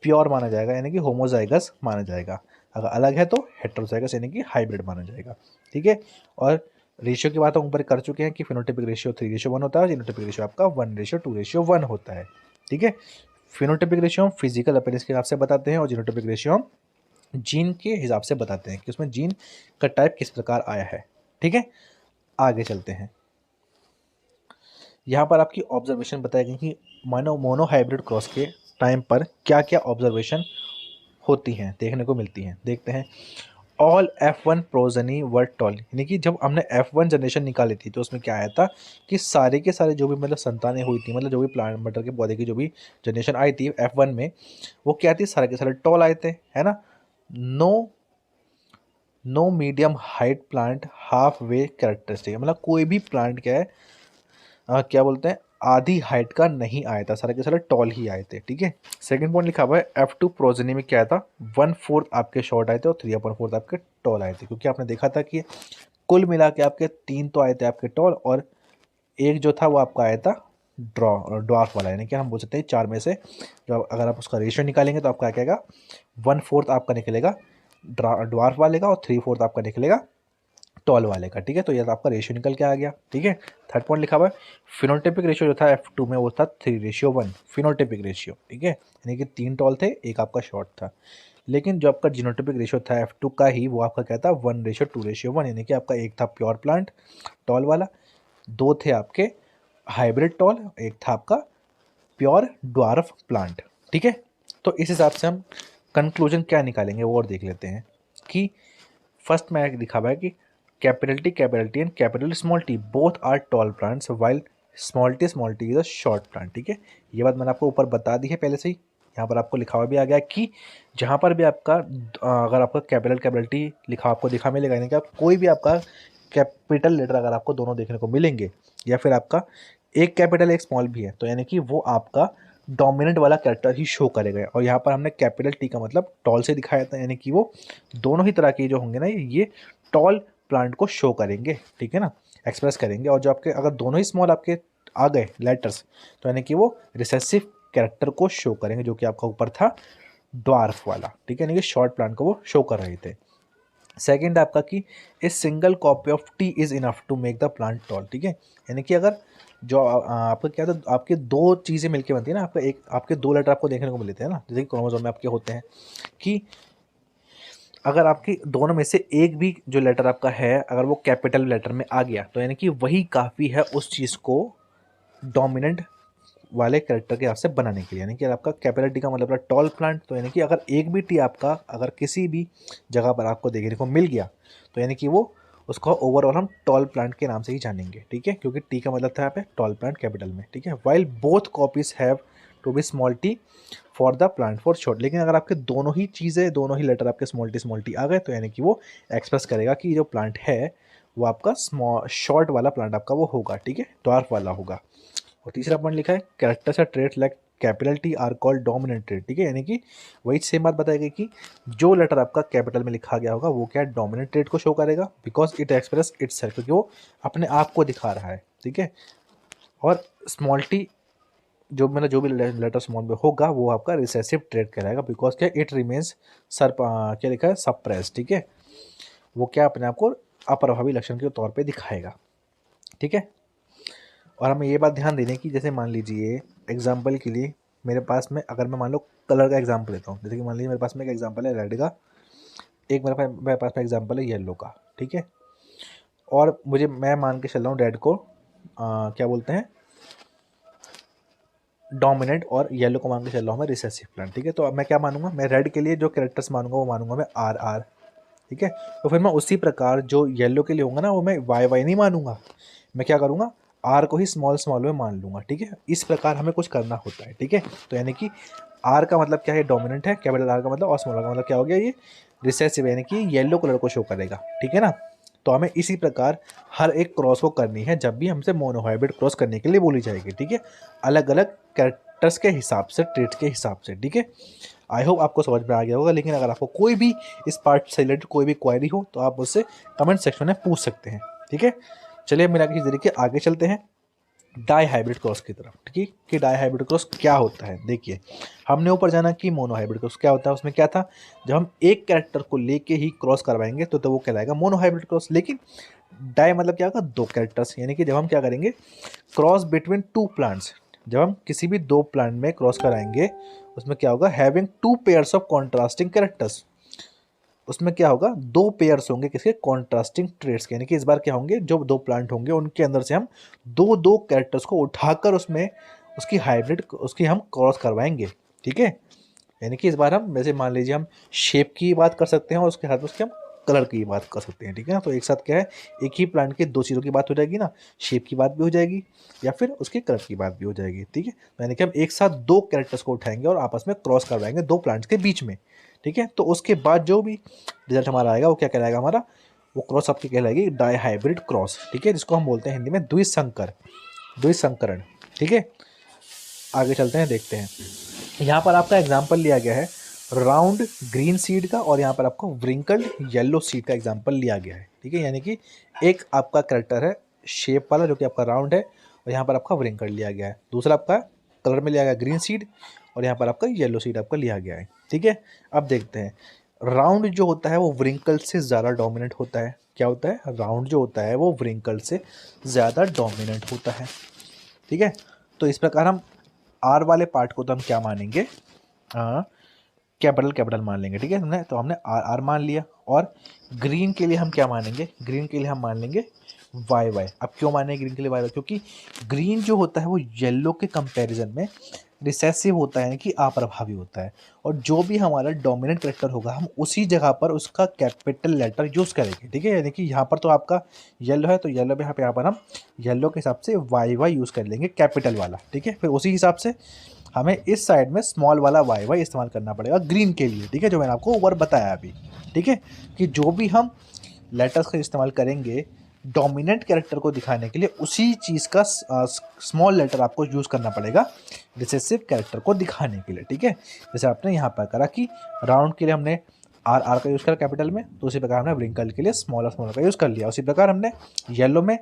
प्योर माना जाएगा, यानी कि होमोजाइगस माना जाएगा। अगर अलग है तो हेट्रोजाइगस यानी कि हाइब्रिड माना जाएगा। ठीक है, और रेशियो की बात हम ऊपर कर चुके हैं कि फिनोटिपिक रेशियो 3:1 होता है, जीनोटिपिक रेशियो आपका 1:2:1 होता है। ठीक है, फिनोटिपिक रेशियो हम फिजिकल अपीयरेंस के हिसाब से बताते हैं, और जीनोटिपिक रेशियो हम जीन के हिसाब से बताते हैं कि उसमें जीन का टाइप किस प्रकार आया है। ठीक है, आगे चलते हैं। यहाँ पर आपकी ऑब्जर्वेशन बताई गई कि मोनो हाइब्रिड क्रॉस के टाइम पर क्या क्या ऑब्जर्वेशन होती हैं, देखने को मिलती हैं। देखते हैं। ऑल F1 प्रोजनी वर टॉल, यानी कि जब हमने F1 जनरेशन निकाली थी तो उसमें क्या आया था कि सारे के सारे जो भी मतलब संतानें हुई थी, मतलब जो भी प्लांट मटर के पौधे की जो भी जनरेशन आई थी F1 में, वो क्या थी, सारे के सारे टॉल आए थे, है ना। No no medium height plant half way characteristic, मतलब कोई भी प्लांट क्या है क्या बोलते हैं आधी हाइट का नहीं आया था, सारे के सारे टॉल ही आए थे। ठीक है, सेकंड पॉइंट लिखा हुआ है F2 प्रोजेनी में क्या आया था 1/4 आपके शॉर्ट आए थे और 3/4 आपके टॉल आए थे, क्योंकि आपने देखा था कि कुल मिला के आपके 3 तो आए थे आपके टॉल और एक जो था वो आपका आया था ड्वार्फ वाला, यानी कि हम बोल सकते हैं 4 में से जो अगर आप उसका रेशियो निकालेंगे तो आपका क्या आएगा 1/4 आपका निकलेगा ड्वार्फ वाले का और 3/4 आपका निकलेगा टॉल वाले का। ठीक है, तो ये आपका रेशियो निकल के आ गया। ठीक है, थर्ड पॉइंट लिखा हुआ है फिनोटाइपिक रेशियो जो था F2 में वो था 3:1 फिनोटाइपिक रेशियो। ठीक है, यानी कि 3 टॉल थे, एक आपका शॉर्ट था। लेकिन जो आपका जीनोटाइपिक रेशियो था F2 का ही वो आपका क्या था 1:2:1, यानी कि आपका एक था प्योर प्लांट टॉल वाला, 2 थे आपके हाइब्रिड टॉल, एक था आपका प्योर ड्वार्फ प्लांट। ठीक है, तो इस हिसाब से हम कंक्लूजन क्या निकालेंगे वो और देख लेते हैं कि फर्स्ट में लिखा हुआ है कि capital T and capital small T both are tall plants while small T is a short plant. ठीक है, ये बात मैंने आपको ऊपर बता दी है पहले से ही, यहाँ पर आपको लिखा हुआ भी आ गया कि जहाँ पर भी आपका अगर आपका कैपिटल टी लिखा आपको दिखा मिलेगा, यानी कि आप कोई भी आपका कैपिटल लेटर अगर आपको दोनों देखने को मिलेंगे या फिर आपका एक कैपिटल एक स्मॉल भी है तो यानी कि वो आपका डोमिनेंट वाला कैरेक्टर ही शो करेगा। और यहाँ पर हमने कैपिटल टी का मतलब टॉल से दिखाया था, यानी कि वो दोनों ही तरह के जो होंगे ना ये टॉल प्लांट को शो करेंगे। ठीक है ना, एक्सप्रेस करेंगे। और जो आपके अगर दोनों ही स्मॉल आपके आ गए लेटर्स तो यानी कि वो रिसेसिव कैरेक्टर को शो करेंगे, जो कि आपका ऊपर था ड्वार्फ वाला। ठीक है, यानी कि शॉर्ट प्लांट को वो शो कर रहे थे। सेकेंड आपका कि a single copy of T is enough to make the plant tall. ठीक है, यानी कि अगर जो आपका क्या था आपके दो चीज़ें मिलके बनती है ना, आपका एक आपके 2 लेटर आपको देखने को मिलते हैं ना, जैसे कि क्रोमोसोम में आपके होते हैं कि अगर आपके दोनों में से एक भी जो लेटर आपका है अगर वो कैपिटल लेटर में आ गया तो यानी कि वही काफ़ी है उस चीज़ को डोमिनेंट वाले कैरेक्टर के आपसे बनाने के लिए। यानी कि आपका कैपिटल टी का मतलब है टॉल प्लांट, तो यानी कि अगर एक भी टी आपका अगर किसी भी जगह पर आपको देखने को मिल गया तो यानी कि वो उसको ओवरऑल हम टॉल प्लांट के नाम से ही जानेंगे। ठीक है, क्योंकि टी का मतलब था यहाँ पे टॉल प्लांट कैपिटल में। ठीक है, while both copies have to be small T for the plant for short, लेकिन अगर आपके दोनों ही चीज़ें दोनों ही लेटर आपके स्मॉल टी आ गए तो यानी कि वो एक्सप्रेस करेगा कि जो प्लांट है वो आपका स्मॉल शॉर्ट वाला प्लांट आपका वो होगा। ठीक है, डॉर्फ वाला होगा। और तीसरा पॉइंट लिखा है कैरेक्टर्स या trait like capital T R called dominant trait. ठीक है, यानी कि वही सेम बात बताई गई कि जो लेटर आपका कैपिटल में लिखा गया होगा वो क्या डोमिनेंट ट्रेट को शो करेगा because it express it's self, क्योंकि वो अपने आप को दिखा रहा है। ठीक है, और स्मॉल टी जो मतलब जो भी लेटर स्मॉल में होगा वो आपका रिसेसिव ट्रेट कहलाएगा बिकॉज क्या इट रिमेन्स क्या लिखा है सप्रेस। ठीक है, वो क्या अपने आप को अप्रभावी लक्षण के तौर पे दिखाएगा। ठीक है, और हमें ये बात ध्यान देने की जैसे मान लीजिए एग्जाम्पल के लिए मेरे पास में अगर मैं मान लो कलर का एग्जाम्पल लेता हूँ, जैसे कि मान लीजिए मेरे पास में एक एग्जाम्पल है रेड का, एक मेरे पास में एग्जाम्पल है येलो का। ठीक है, और मैं मान के चल रहा हूँ रेड को क्या बोलते हैं डोमिनेंट और येलो को मान के चल रहा हूँ मैं रिसेसिव प्लांट। ठीक है, तो अब मैं क्या मानूंगा, मैं रेड के लिए जो कैरेक्टर्स मानूंगा वो मानूंगा मैं आर आर। ठीक है, तो फिर मैं उसी प्रकार जो येलो के लिए होगा ना वो मैं वाई वाई नहीं मानूंगा, मैं क्या करूँगा आर को ही स्मॉल में मान लूँगा। ठीक है, इस प्रकार हमें कुछ करना होता है। ठीक है, तो यानी कि आर का मतलब क्या है डोमिनेंट है, कैपिटल आर का मतलब, और स्मॉल का मतलब क्या हो गया ये रिसेसिव, यानी कि येलो कलर को शो करेगा। ठीक है ना, तो हमें इसी प्रकार हर एक क्रॉस को करनी है जब भी हमसे मोनोहाइब्रिड क्रॉस करने के लिए बोली जाएगी। ठीक है, अलग अलग कैरेक्टर्स के हिसाब से ट्रेट के हिसाब से। ठीक है, आई होप आपको समझ में आ गया होगा। लेकिन अगर आपको कोई भी इस पार्ट से रिलेटेड कोई भी क्वेरी हो तो आप मुझसे कमेंट सेक्शन में पूछ सकते हैं। ठीक है, चलिए मेरा किसी तरीके आगे चलते हैं डाई हाइब्रिड क्रॉस की तरफ। ठीक है, कि डाई हाइब्रिड क्रॉस क्या होता है। देखिए हमने ऊपर जाना कि मोनो हाइब्रिड क्रॉस क्या होता है, उसमें क्या था जब हम एक कैरेक्टर को लेके ही क्रॉस करवाएंगे तो वो कहलाएगा मोनो हाइब्रिड क्रॉस। लेकिन डाई मतलब क्या होगा 2 कैरेक्टर्स, यानी कि जब हम क्या करेंगे क्रॉस बिटवीन 2 प्लांट्स, जब हम किसी भी 2 प्लांट में क्रॉस कराएंगे उसमें क्या होगा having 2 pairs of contrasting characters, उसमें क्या होगा 2 पेयर्स होंगे किसके कॉन्ट्रास्टिंग ट्रेड्स के, यानी कि इस बार क्या होंगे जो 2 प्लांट होंगे उनके अंदर से हम दो कैरेक्टर्स को उठाकर उसमें उसकी हाइब्रिड उसकी हम क्रॉस करवाएंगे। ठीक है, यानी कि इस बार हम वैसे मान लीजिए हम शेप की बात कर सकते हैं और उसके साथ में उसके हम कलर की बात कर सकते हैं। ठीक है ना, तो एक साथ क्या है एक ही प्लांट की 2 चीज़ों की बात हो जाएगी ना, शेप की बात भी हो जाएगी या फिर उसके कलर की बात भी हो जाएगी। ठीक है, यानी कि हम एक साथ 2 कैरेक्टर्स को उठाएंगे और आपस में क्रॉस करवाएंगे 2 प्लांट्स के बीच में। ठीक है। तो उसके बाद जो भी रिजल्ट हमारा आएगा वो क्या कहलाएगा, हमारा वो क्रॉस आपकी कहलाएगी डाईहाइब्रिड क्रॉस, ठीक है, जिसको हम बोलते हैं हिंदी में द्विसंकर, द्विसंकरण, ठीक है। आगे चलते हैं, देखते हैं। यहाँ पर आपका एग्जाम्पल लिया गया है राउंड ग्रीन सीड का, और यहाँ पर आपको व्रिंकल्ड येलो सीड का एग्जाम्पल लिया गया है, ठीक है। यानी कि एक आपका करेक्टर है शेप वाला जो कि आपका राउंड है, और यहाँ पर आपका व्रिंकल्ड लिया गया है। दूसरा आपका कलर में लिया गया ग्रीन सीड, और यहाँ पर आपका येलो सीड आपका लिया गया है, ठीक है। अब देखते हैं, राउंड जो होता है वो व्रिंकल से ज़्यादा डोमिनेंट होता है। क्या होता है, राउंड जो होता है वो व्रिंकल से ज़्यादा डोमिनेंट होता है, ठीक है। तो इस प्रकार हम आर वाले पार्ट को तो हम क्या मानेंगे, कैपिटल मान लेंगे, ठीक है। हमने आर आर मान लिया। और ग्रीन के लिए हम क्या मानेंगे, ग्रीन के लिए हम मान लेंगे वाई वाई। अब क्यों माने ग्रीन के लिए वाई वाई, क्योंकि ग्रीन जो होता है वो येलो के कंपैरिजन में रिसेसिव होता है, यानी कि अप्रभावी होता है। और जो भी हमारा डोमिनेंट कैरेक्टर होगा हम उसी जगह पर उसका कैपिटल लेटर यूज़ करेंगे, ठीक है। यानी कि यहाँ पर तो आपका येलो है, तो येलो पे यहाँ पर हम येलो के हिसाब से वाई वाई यूज़ कर लेंगे कैपिटल वाला, ठीक है। फिर उसी हिसाब से हमें इस साइड में स्मॉल वाला वाई वाई इस्तेमाल करना पड़ेगा ग्रीन के लिए, ठीक है, जो मैंने आपको ऊपर बताया अभी, ठीक है। कि जो भी हम लेटर्स का इस्तेमाल करेंगे डोमिनेंट कैरेक्टर को दिखाने के लिए उसी चीज़ का स्मॉल लेटर आपको यूज़ करना पड़ेगा रिसेसिव कैरेक्टर को दिखाने के लिए, ठीक है। जैसे आपने यहाँ पर करा कि राउंड के लिए हमने आर आर का यूज़ करा कैपिटल में, तो उसी प्रकार हमने व्रिंकल के लिए स्मॉलर का यूज़ कर लिया। उसी प्रकार हमने येलो में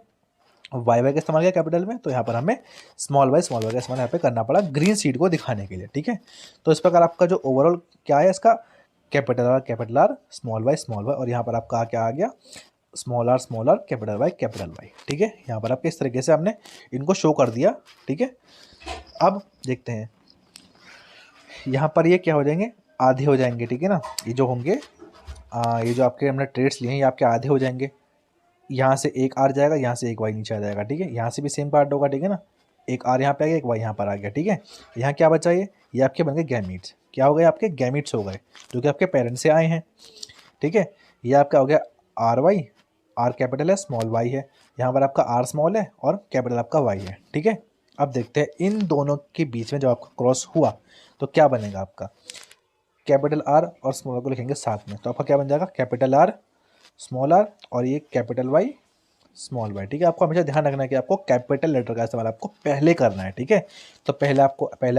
वाई वाई का इस्तेमाल किया कैपिटल में, तो यहाँ पर हमें स्मॉल वाई का इस्तेमाल यहाँ पे करना पड़ा ग्रीन सीड को दिखाने के लिए, ठीक है। तो इस प्रकार आपका जो ओवरऑल क्या है इसका कैपिटल आर स्मॉल वाई, और यहाँ पर आपका क्या आ गया स्मॉल आर कैपिटल वाई, ठीक है। यहाँ पर आपके इस तरीके से हमने इनको शो कर दिया, ठीक है। अब देखते हैं यहाँ पर ये क्या हो जाएंगे, आधे हो जाएंगे, ठीक है ना। ये जो होंगे ये जो आपके हमने ट्रेड्स लिए हैं ये आपके आधे हो जाएंगे। यहाँ से एक आर जाएगा, यहाँ से एक वाई नीचे आ जाएगा, ठीक है। यहाँ से भी सेम पार्ट होगा, ठीक है ना। एक आर यहाँ पे आ गया, एक वाई यहाँ पर आ गया, ठीक है। यहाँ क्या बचा, ये आपके बन गए गैमीट्स। क्या हो गए, आपके गैमीट्स हो गए जो कि आपके पेरेंट्स से आए हैं, ठीक है। ये आपका हो गया आर वाई, आर कैपिटल है, स्मॉल वाई है। यहाँ पर आपका आर स्मॉल है और कैपिटल आपका वाई है, ठीक है। अब देखते हैं इन दोनों के बीच में जब आपका क्रॉस हुआ तो क्या बनेगा, आपका कैपिटल आर और स्मॉल को लिखेंगे साथ में, तो आपका क्या बन जाएगा कैपिटल आर स्मॉल आर और ये कैपिटल वाई स्मॉल वाई, ठीक है। आपको हमेशा ध्यान रखना है कि आपको कैपिटल लेटर का इस्तेमाल आपको पहले करना है, ठीक है। तो पहले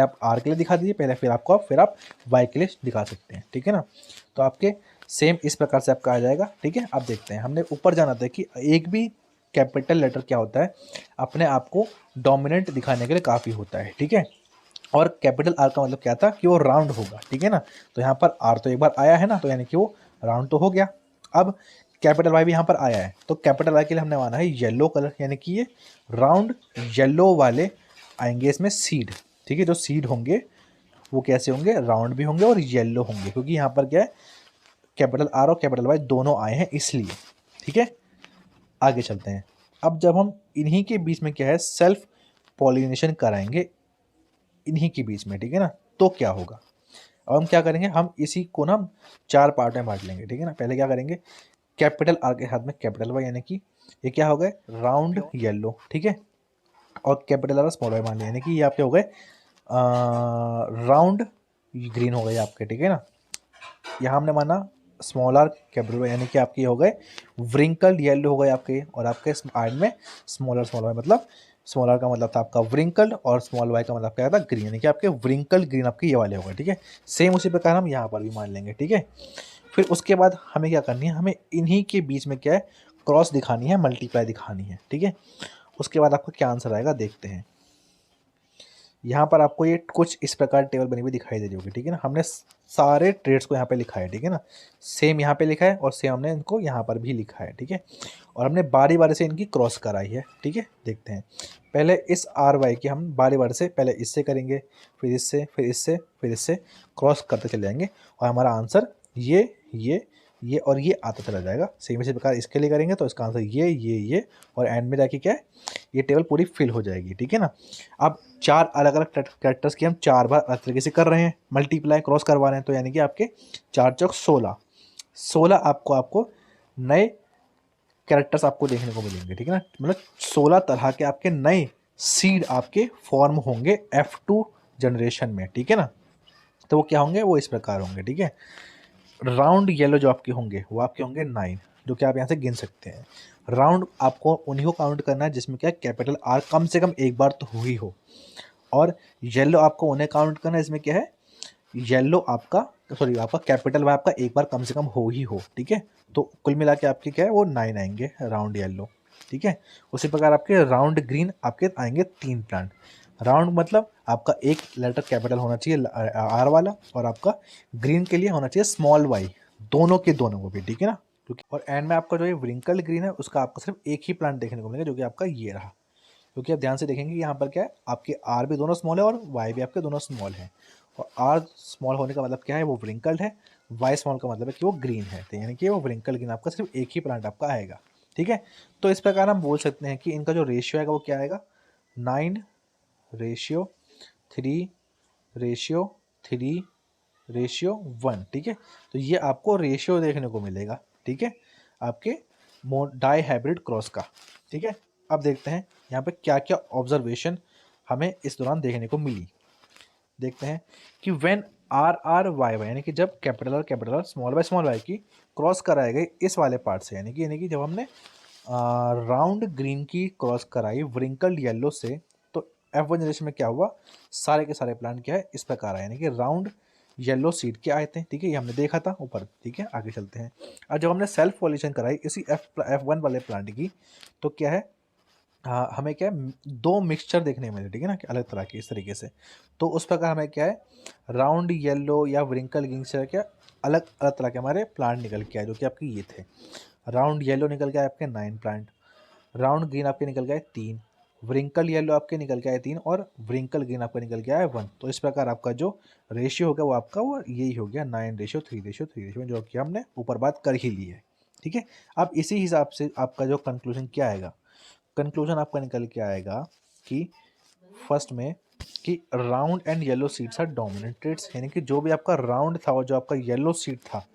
आप आर के लिए दिखा दीजिए पहले, फिर आप वाई के लिए दिखा सकते हैं, ठीक है ना। तो आपके सेम इस प्रकार से आपका आ जाएगा, ठीक है। अब देखते हैं, हमने ऊपर जाना था कि एक भी कैपिटल लेटर क्या होता है अपने आप को डोमिनेंट दिखाने के लिए काफ़ी होता है, ठीक है। और कैपिटल आर का मतलब क्या था कि वो राउंड होगा, ठीक है ना। तो यहाँ पर आर तो एक बार आया है ना, तो यानी कि वो राउंड तो हो गया। अब कैपिटल वाई भी यहाँ पर आया है, तो कैपिटल वाई के लिए हमने माना है येलो कलर, यानी कि ये राउंड येलो वाले आएंगे इसमें सीड, ठीक है। जो सीड होंगे वो कैसे होंगे, राउंड भी होंगे और येलो होंगे, क्योंकि यहाँ पर क्या है कैपिटल आर और कैपिटल वाई दोनों आए हैं इसलिए, ठीक है। आगे चलते हैं। अब जब हम इन्हीं के बीच में क्या है सेल्फ पॉलिनेशन कराएंगे इन्हीं के बीच में, ठीक है ना, तो क्या होगा। अब हम क्या करेंगे, हम इसी को ना 4 पार्ट में बांट लेंगे, ठीक है ना। पहले क्या करेंगे, कैपिटल आर के साथ में कैपिटल वाई, यानी कि ये क्या हो गए राउंड येलो, ठीक है। और कैपिटल आर स्मॉल वाई मान लिया, यानी कि ये आपके हो गए राउंड ग्रीन हो गए आपके, ठीक है ना। यहाँ हमने माना स्मॉल आर कैपिटल वाई, यानी कि आपके हो गए व्रिंकल्ड येलो हो गए आपके, और आपके एंड में स्मॉल वाई, मतलब स्मॉल आर का मतलब था आपका व्रिंकल्ड और स्मॉल वाई का मतलब क्या था ग्रीन, यानी कि आपके व्रिंकल्ड ग्रीन आपके ये वाले हो गए, ठीक है। सेम उसी प्रकार हम यहाँ पर भी मान लेंगे, ठीक है। फिर उसके बाद हमें क्या करनी है, हमें इन्हीं के बीच में क्या है क्रॉस दिखानी है, मल्टीप्लाई दिखानी है, ठीक है। उसके बाद आपको क्या आंसर आएगा देखते हैं। यहाँ पर आपको ये कुछ इस प्रकार टेबल बनी हुई दिखाई दे रही होगी, ठीक है ना। हमने सारे ट्रेड्स को यहाँ पे लिखा है, ठीक है ना। सेम यहाँ पे लिखा है और सेम हमने इनको यहाँ पर भी लिखा है, ठीक है। और हमने बारी बारी से इनकी क्रॉस कराई है, ठीक है। देखते हैं, पहले इस आर वाई की हम बारी बारी से पहले इससे करेंगे, फिर इससे, फिर इससे, फिर इससे क्रॉस करते चले जाएंगे और हमारा आंसर ये और ये आता चला जाएगा। सेम इसी प्रकार इसके लिए करेंगे तो इसका आंसर ये और एंड में जाके क्या है ये टेबल पूरी फिल हो जाएगी, ठीक है ना। अब 4 अलग अलग कैरेक्टर्स की हम 4 बार अलग तरीके से कर रहे हैं, मल्टीप्लाई क्रॉस करवा रहे हैं, तो यानी कि आपके 4 चौक 16 आपको नए कैरेक्टर्स आपको देखने को मिलेंगे, ठीक है ना। मतलब 16 तरह के आपके नए सीड आपके फॉर्म होंगे F2 जनरेशन में, ठीक है ना। तो वो क्या होंगे, वो इस प्रकार होंगे, ठीक है। राउंड येलो जो आपके होंगे वो आपके होंगे 9, जो कि आप यहाँ से गिन सकते हैं। राउंड आपको उन्हीं को काउंट करना है जिसमें क्या कैपिटल आर कम से कम एक बार तो हुई हो, और येलो आपको उन्हें काउंट करना है इसमें क्या है, येलो आपका सॉरी आपका कैपिटल वाई आपका एक बार कम से कम हो ही हो, ठीक है। तो कुल मिला के आपके क्या है वो 9 आएंगे राउंड येलो, ठीक है। उसी प्रकार आपके राउंड ग्रीन आपके आएंगे 3 प्लांट। राउंड मतलब आपका एक लेटर कैपिटल होना चाहिए आर वाला, और आपका ग्रीन के लिए होना चाहिए स्मॉल वाई, दोनों के दोनों को भी, ठीक है ना। क्योंकि और एंड में आपका जो ये व्रिंकल ग्रीन है उसका आपको सिर्फ एक ही प्लांट देखने को मिलेगा, जो कि आपका ये रहा। क्योंकि आप ध्यान से देखेंगे यहाँ पर क्या है, आपके आर भी दोनों स्मॉल है और वाई भी आपके दोनों स्मॉल है। और आर स्मॉल होने का मतलब क्या है, वो व्रिंकल्ड है। वाई स्मॉल का मतलब है कि वो ग्रीन है, तो यानी कि वो व्रिंकल ग्रीन आपका सिर्फ एक ही प्लांट आपका आएगा, ठीक है। तो इस प्रकार हम बोल सकते हैं कि इनका जो रेशियो आएगा वो क्या आएगा, 9:3:3:1, ठीक है। तो ये आपको रेशियो देखने को मिलेगा, ठीक है, आपके डाई हाइब्रिड क्रॉस का, ठीक है। अब देखते हैं यहाँ पे क्या क्या ऑब्जर्वेशन हमें इस दौरान देखने को मिली। देखते हैं कि when R R Y Y, यानी कि जब कैपिटल और कैपिटल और स्मॉल वाई की क्रॉस कराए गए इस वाले पार्ट से, यानी कि जब हमने राउंड ग्रीन की क्रॉस कराई व्रिंकल्ड येलो से, तो F1 जनरेशन में क्या हुआ, सारे के सारे प्लांट क्या है इस प्रकार आए, यानी कि राउंड येलो सीड के आए थे, ठीक है। ये हमने देखा था ऊपर, ठीक है। आगे चलते हैं। और जब हमने सेल्फ पॉलिनेशन कराई इसी F1 वाले प्लांट की, तो क्या है, हाँ, हमें क्या है दो मिक्सचर देखने को मिले, ठीक है ना, कि अलग तरह के इस तरीके से। तो उस प्रकार हमें क्या है राउंड येलो या व्रिंकल ग्रीन से क्या अलग अलग तरह के हमारे प्लांट निकल के आए, जो कि आपके ये थे। राउंड येलो निकल के आए आपके 9 प्लांट, राउंड ग्रीन आपके निकल गए 3, व्रिंकल येलो आपके निकल के आए 3, और व्रिंकल ग्रीन आपका निकल के आया 1। तो इस प्रकार आपका जो रेशियो हो गया वो आपका वो यही हो गया 9:3:3:3, जो कि हमने ऊपर बात कर ही ली है, ठीक है। अब इसी हिसाब से आपका जो कंक्लूजन क्या आएगा, कंक्लूजन आपका निकल के आएगा कि फर्स्ट में कि round and yellow seeds are dominant traits, यानी कि जो भी आपका राउंड था और जो आपका येलो सीड था,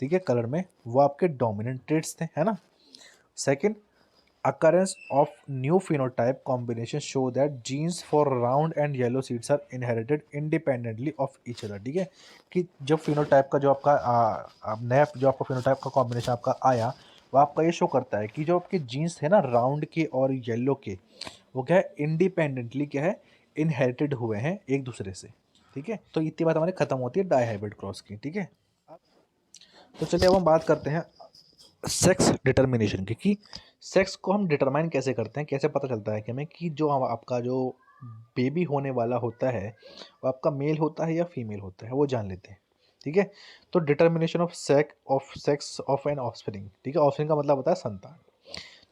ठीक है, कलर में, वो आपके डोमिनेंट ट्रेड्स थे, है ना। Second, occurrence of new phenotype combination show that genes for round and yellow seeds are inherited independently of each other, ठीक है। कि जब फिनोटाइप का जो आपका नया जो आपका फिनोटाइप का कॉम्बिनेशन आपका आया, वो आपका ये शो करता है कि जो आपके जीन्स थे ना राउंड के और येलो के, वो क्या है इंडिपेंडेंटली क्या है इनहेरिटेड हुए हैं एक दूसरे से, ठीक है। तो इतनी बात हमारी खत्म होती है डाईहाइब्रिड क्रॉस की, ठीक है। तो चलिए अब हम बात करते हैं सेक्स डिटर्मिनेशन की, कि सेक्स को हम डिटरमाइन कैसे करते हैं, कैसे पता चलता है कि हमें कि जो आपका जो बेबी होने वाला होता है वो आपका मेल होता है या फीमेल होता है, वो जान लेते हैं, ठीक है। तो determination of sex of an offspring, ठीक है। ऑफस्प्रिंग का मतलब होता है संतान।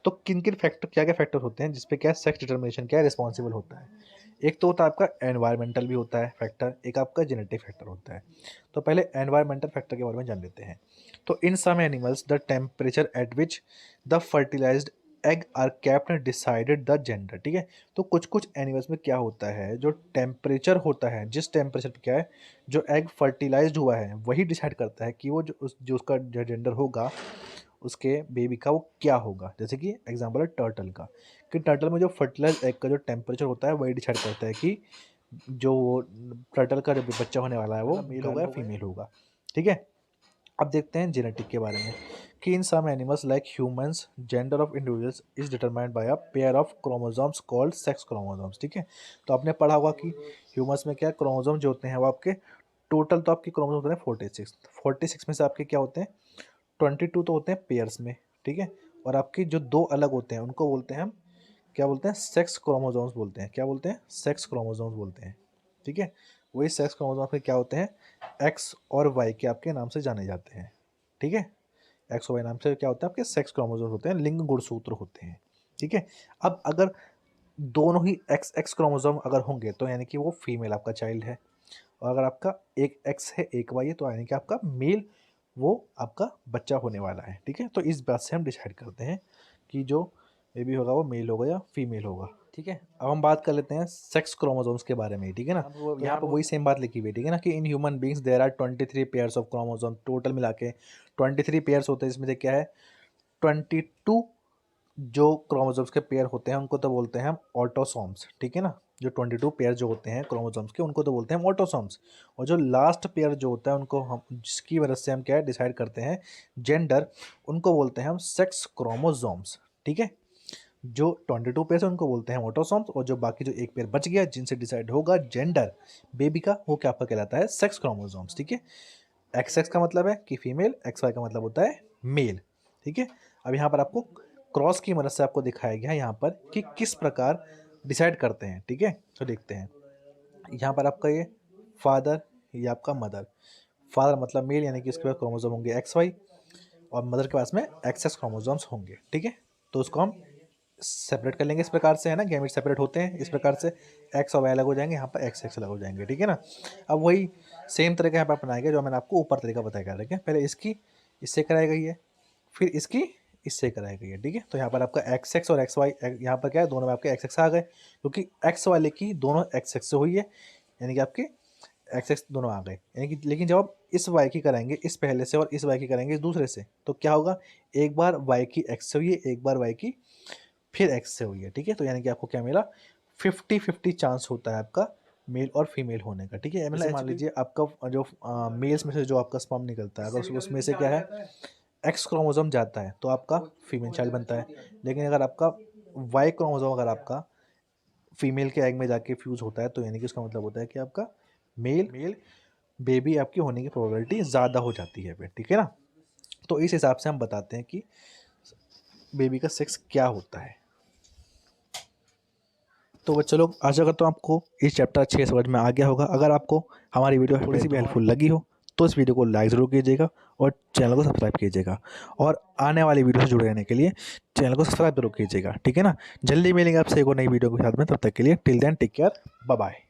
तो किन किन फैक्टर क्या क्या फैक्टर होते हैं जिसपे क्या सेक्स डिटर्मिनेशन क्या है रिस्पॉन्सिबल होता है। एक तो होता है आपका एनवायरमेंटल भी होता है फैक्टर, एक आपका जेनेटिक फैक्टर होता है। तो पहले एनवायरमेंटल फैक्टर के बारे में जान लेते हैं। तो in some animals the temperature at which the fertilised egg are kept decided the gender, ठीक है। तो कुछ कुछ एनिमल्स में क्या होता है, जो टेम्परेचर होता है, जिस टेम्परेचर पे क्या है जो एग फर्टिलाइज्ड हुआ है वही डिसाइड करता है कि वो जो उसका जो जेंडर होगा उसके बेबी का वो क्या होगा। जैसे कि एग्जांपल है टर्टल का, कि टर्टल में जो फर्टिलाइज एग का जो टेम्परेचर होता है वही डिसाइड करता है कि जो टर्टल का जो बच्चा होने वाला है वो मेल होगा या फीमेल होगा, ठीक है। अब देखते हैं जेनेटिक के बारे में, कि in some animals like humans gender of individuals is determined by a pair of chromosomes called sex chromosomes, ठीक है। तो आपने पढ़ा होगा कि ह्यूमंस में क्या क्रोमोसोम जो होते हैं वो आपके टोटल तो आपके क्रोमोसोम होते हैं 46 में से आपके क्या होते हैं 22 तो होते हैं पेयर्स में, ठीक है। और आपके जो दो अलग होते हैं उनको बोलते हैं हम क्या बोलते हैं सेक्स क्रोमोसोम्स बोलते हैं, क्या बोलते हैं सेक्स क्रोमोसोम्स बोलते हैं, ठीक है। वही सेक्स क्रोमोसोम के क्या होते हैं एक्स और वाई के आपके नाम से जाने जाते हैं, ठीक है। एक्स और वाई नाम से क्या होता है आपके सेक्स क्रोमोसोम्स होते हैं, लिंग गुणसूत्र होते हैं, ठीक है। अब अगर दोनों ही एक्स एक्स क्रोमोसोम अगर होंगे तो यानी कि वो फीमेल आपका चाइल्ड है, और अगर आपका एक एक्स है एक वाई है तो यानी कि आपका मेल वो आपका बच्चा होने वाला है, ठीक है। तो इस बात से हम डिसाइड करते हैं कि जो बेबी होगा वो मेल होगा या फीमेल होगा, ठीक है। अब हम बात कर लेते हैं सेक्स क्रोमोसोम्स के बारे में, ठीक है ना। तो यहाँ पर वही सेम बात लिखी हुई है, ठीक है ना, कि in human beings there are 23 pairs of chromosome, total मिला के 23 पेयर्स होते हैं। इसमें से क्या है 22 जो क्रोमोसोम्स के पेयर होते हैं उनको तो बोलते हैं हम ऑटोसोम्स, ठीक है ना। जो 22 पेयर जो होते हैं क्रोमोसोम्स के उनको तो बोलते हैं ऑटोसोम्स, और जो लास्ट पेयर जो होता है उनको हम जिसकी वजह से हम क्या है डिसाइड करते हैं जेंडर, उनको बोलते हैं हम सेक्स क्रोमोसोम्स। ठीक है, जो 22 पेयर है उनको बोलते हैं ऑटोसोम्स, और जो बाकी जो एक पेयर बच गया जिनसे डिसाइड होगा जेंडर बेबी का, वो क्या आपका कहलाता है सेक्स क्रोमोसोम्स। ठीक है, एक्स एक्स का मतलब है कि फीमेल, एक्स वाई का मतलब होता है मेल। ठीक है, अब यहाँ पर आपको क्रॉस की मदद से आपको दिखाया गया है यहाँ पर कि किस प्रकार डिसाइड करते हैं। ठीक है, तो देखते हैं यहाँ पर आपका ये फादर, ये आपका मदर। फादर मतलब मेल यानी कि उसके पास क्रोमोसोम होंगे एक्स वाई, और मदर के पास में एक्स एक्स क्रोमोसोम्स होंगे। ठीक है, तो उसको हम सेपरेट कर लेंगे इस प्रकार से, है ना, गैमेट सेपरेट होते हैं इस प्रकार से, एक्स और वाई अलग हो जाएंगे, यहाँ पर एक्स एक्स अलग हो जाएंगे। ठीक है ना, अब वही सेम तरीका यहाँ पर अपनाएंगे जो मैंने आपको ऊपर तरीका बताया कर रखे हैं। पहले इसकी इससे कराई गई है, फिर इसकी इससे कराई गई है। ठीक है, तो यहाँ पर आपका एक्स एक्स और एक्स वाई, यहाँ पर क्या है दोनों में आपके एक्स एक्स आ गए, क्योंकि एक्स वाले की दोनों एक्स एक्स से हुई है, यानी कि आपके एक्स एक्स दोनों आ गए। यानी कि लेकिन जब आप इस वाई की कराएंगे इस पहले से और इस वाई की करेंगे इस दूसरे से, तो क्या होगा, एक बार वाई की एक्स से हुई है, एक बार वाई की फिर एक्स से हुई है। ठीक है, तो यानी कि आपको क्या मिला, 50-50 चांस होता है आपका मेल और फीमेल होने का। ठीक है, मतलब मान लीजिए आपका जो मेल्स में से जो आपका स्पर्म निकलता है, अगर उसमें से क्या है एक्स क्रोमोसोम जाता है तो आपका फीमेल चाइल्ड बनता है। लेकिन अगर आपका वाई क्रोमोसोम अगर आपका फीमेल के एग में जाके फ्यूज होता है, तो यानी कि उसका मतलब होता है कि आपका मेल बेबी आपकी होने की प्रोबेबिलिटी ज़्यादा हो जाती है फिर। ठीक है ना, तो इस हिसाब से हम बताते हैं कि बेबी का सेक्स क्या होता है। तो बच्चों लोग आशा करता हूँ आपको इस चैप्टर अच्छे से समझ में आ गया होगा। अगर आपको हमारी वीडियो थोड़ी सी भी हेल्पफुल लगी हो तो इस वीडियो को लाइक ज़रूर कीजिएगा और चैनल को सब्सक्राइब कीजिएगा, और आने वाली वीडियो से जुड़े रहने के लिए चैनल को सब्सक्राइब जरूर कीजिएगा। ठीक है ना, जल्दी मिलेंगे आपसे एक और नई वीडियो के साथ में, तब तक के लिए till then take care, bye bye.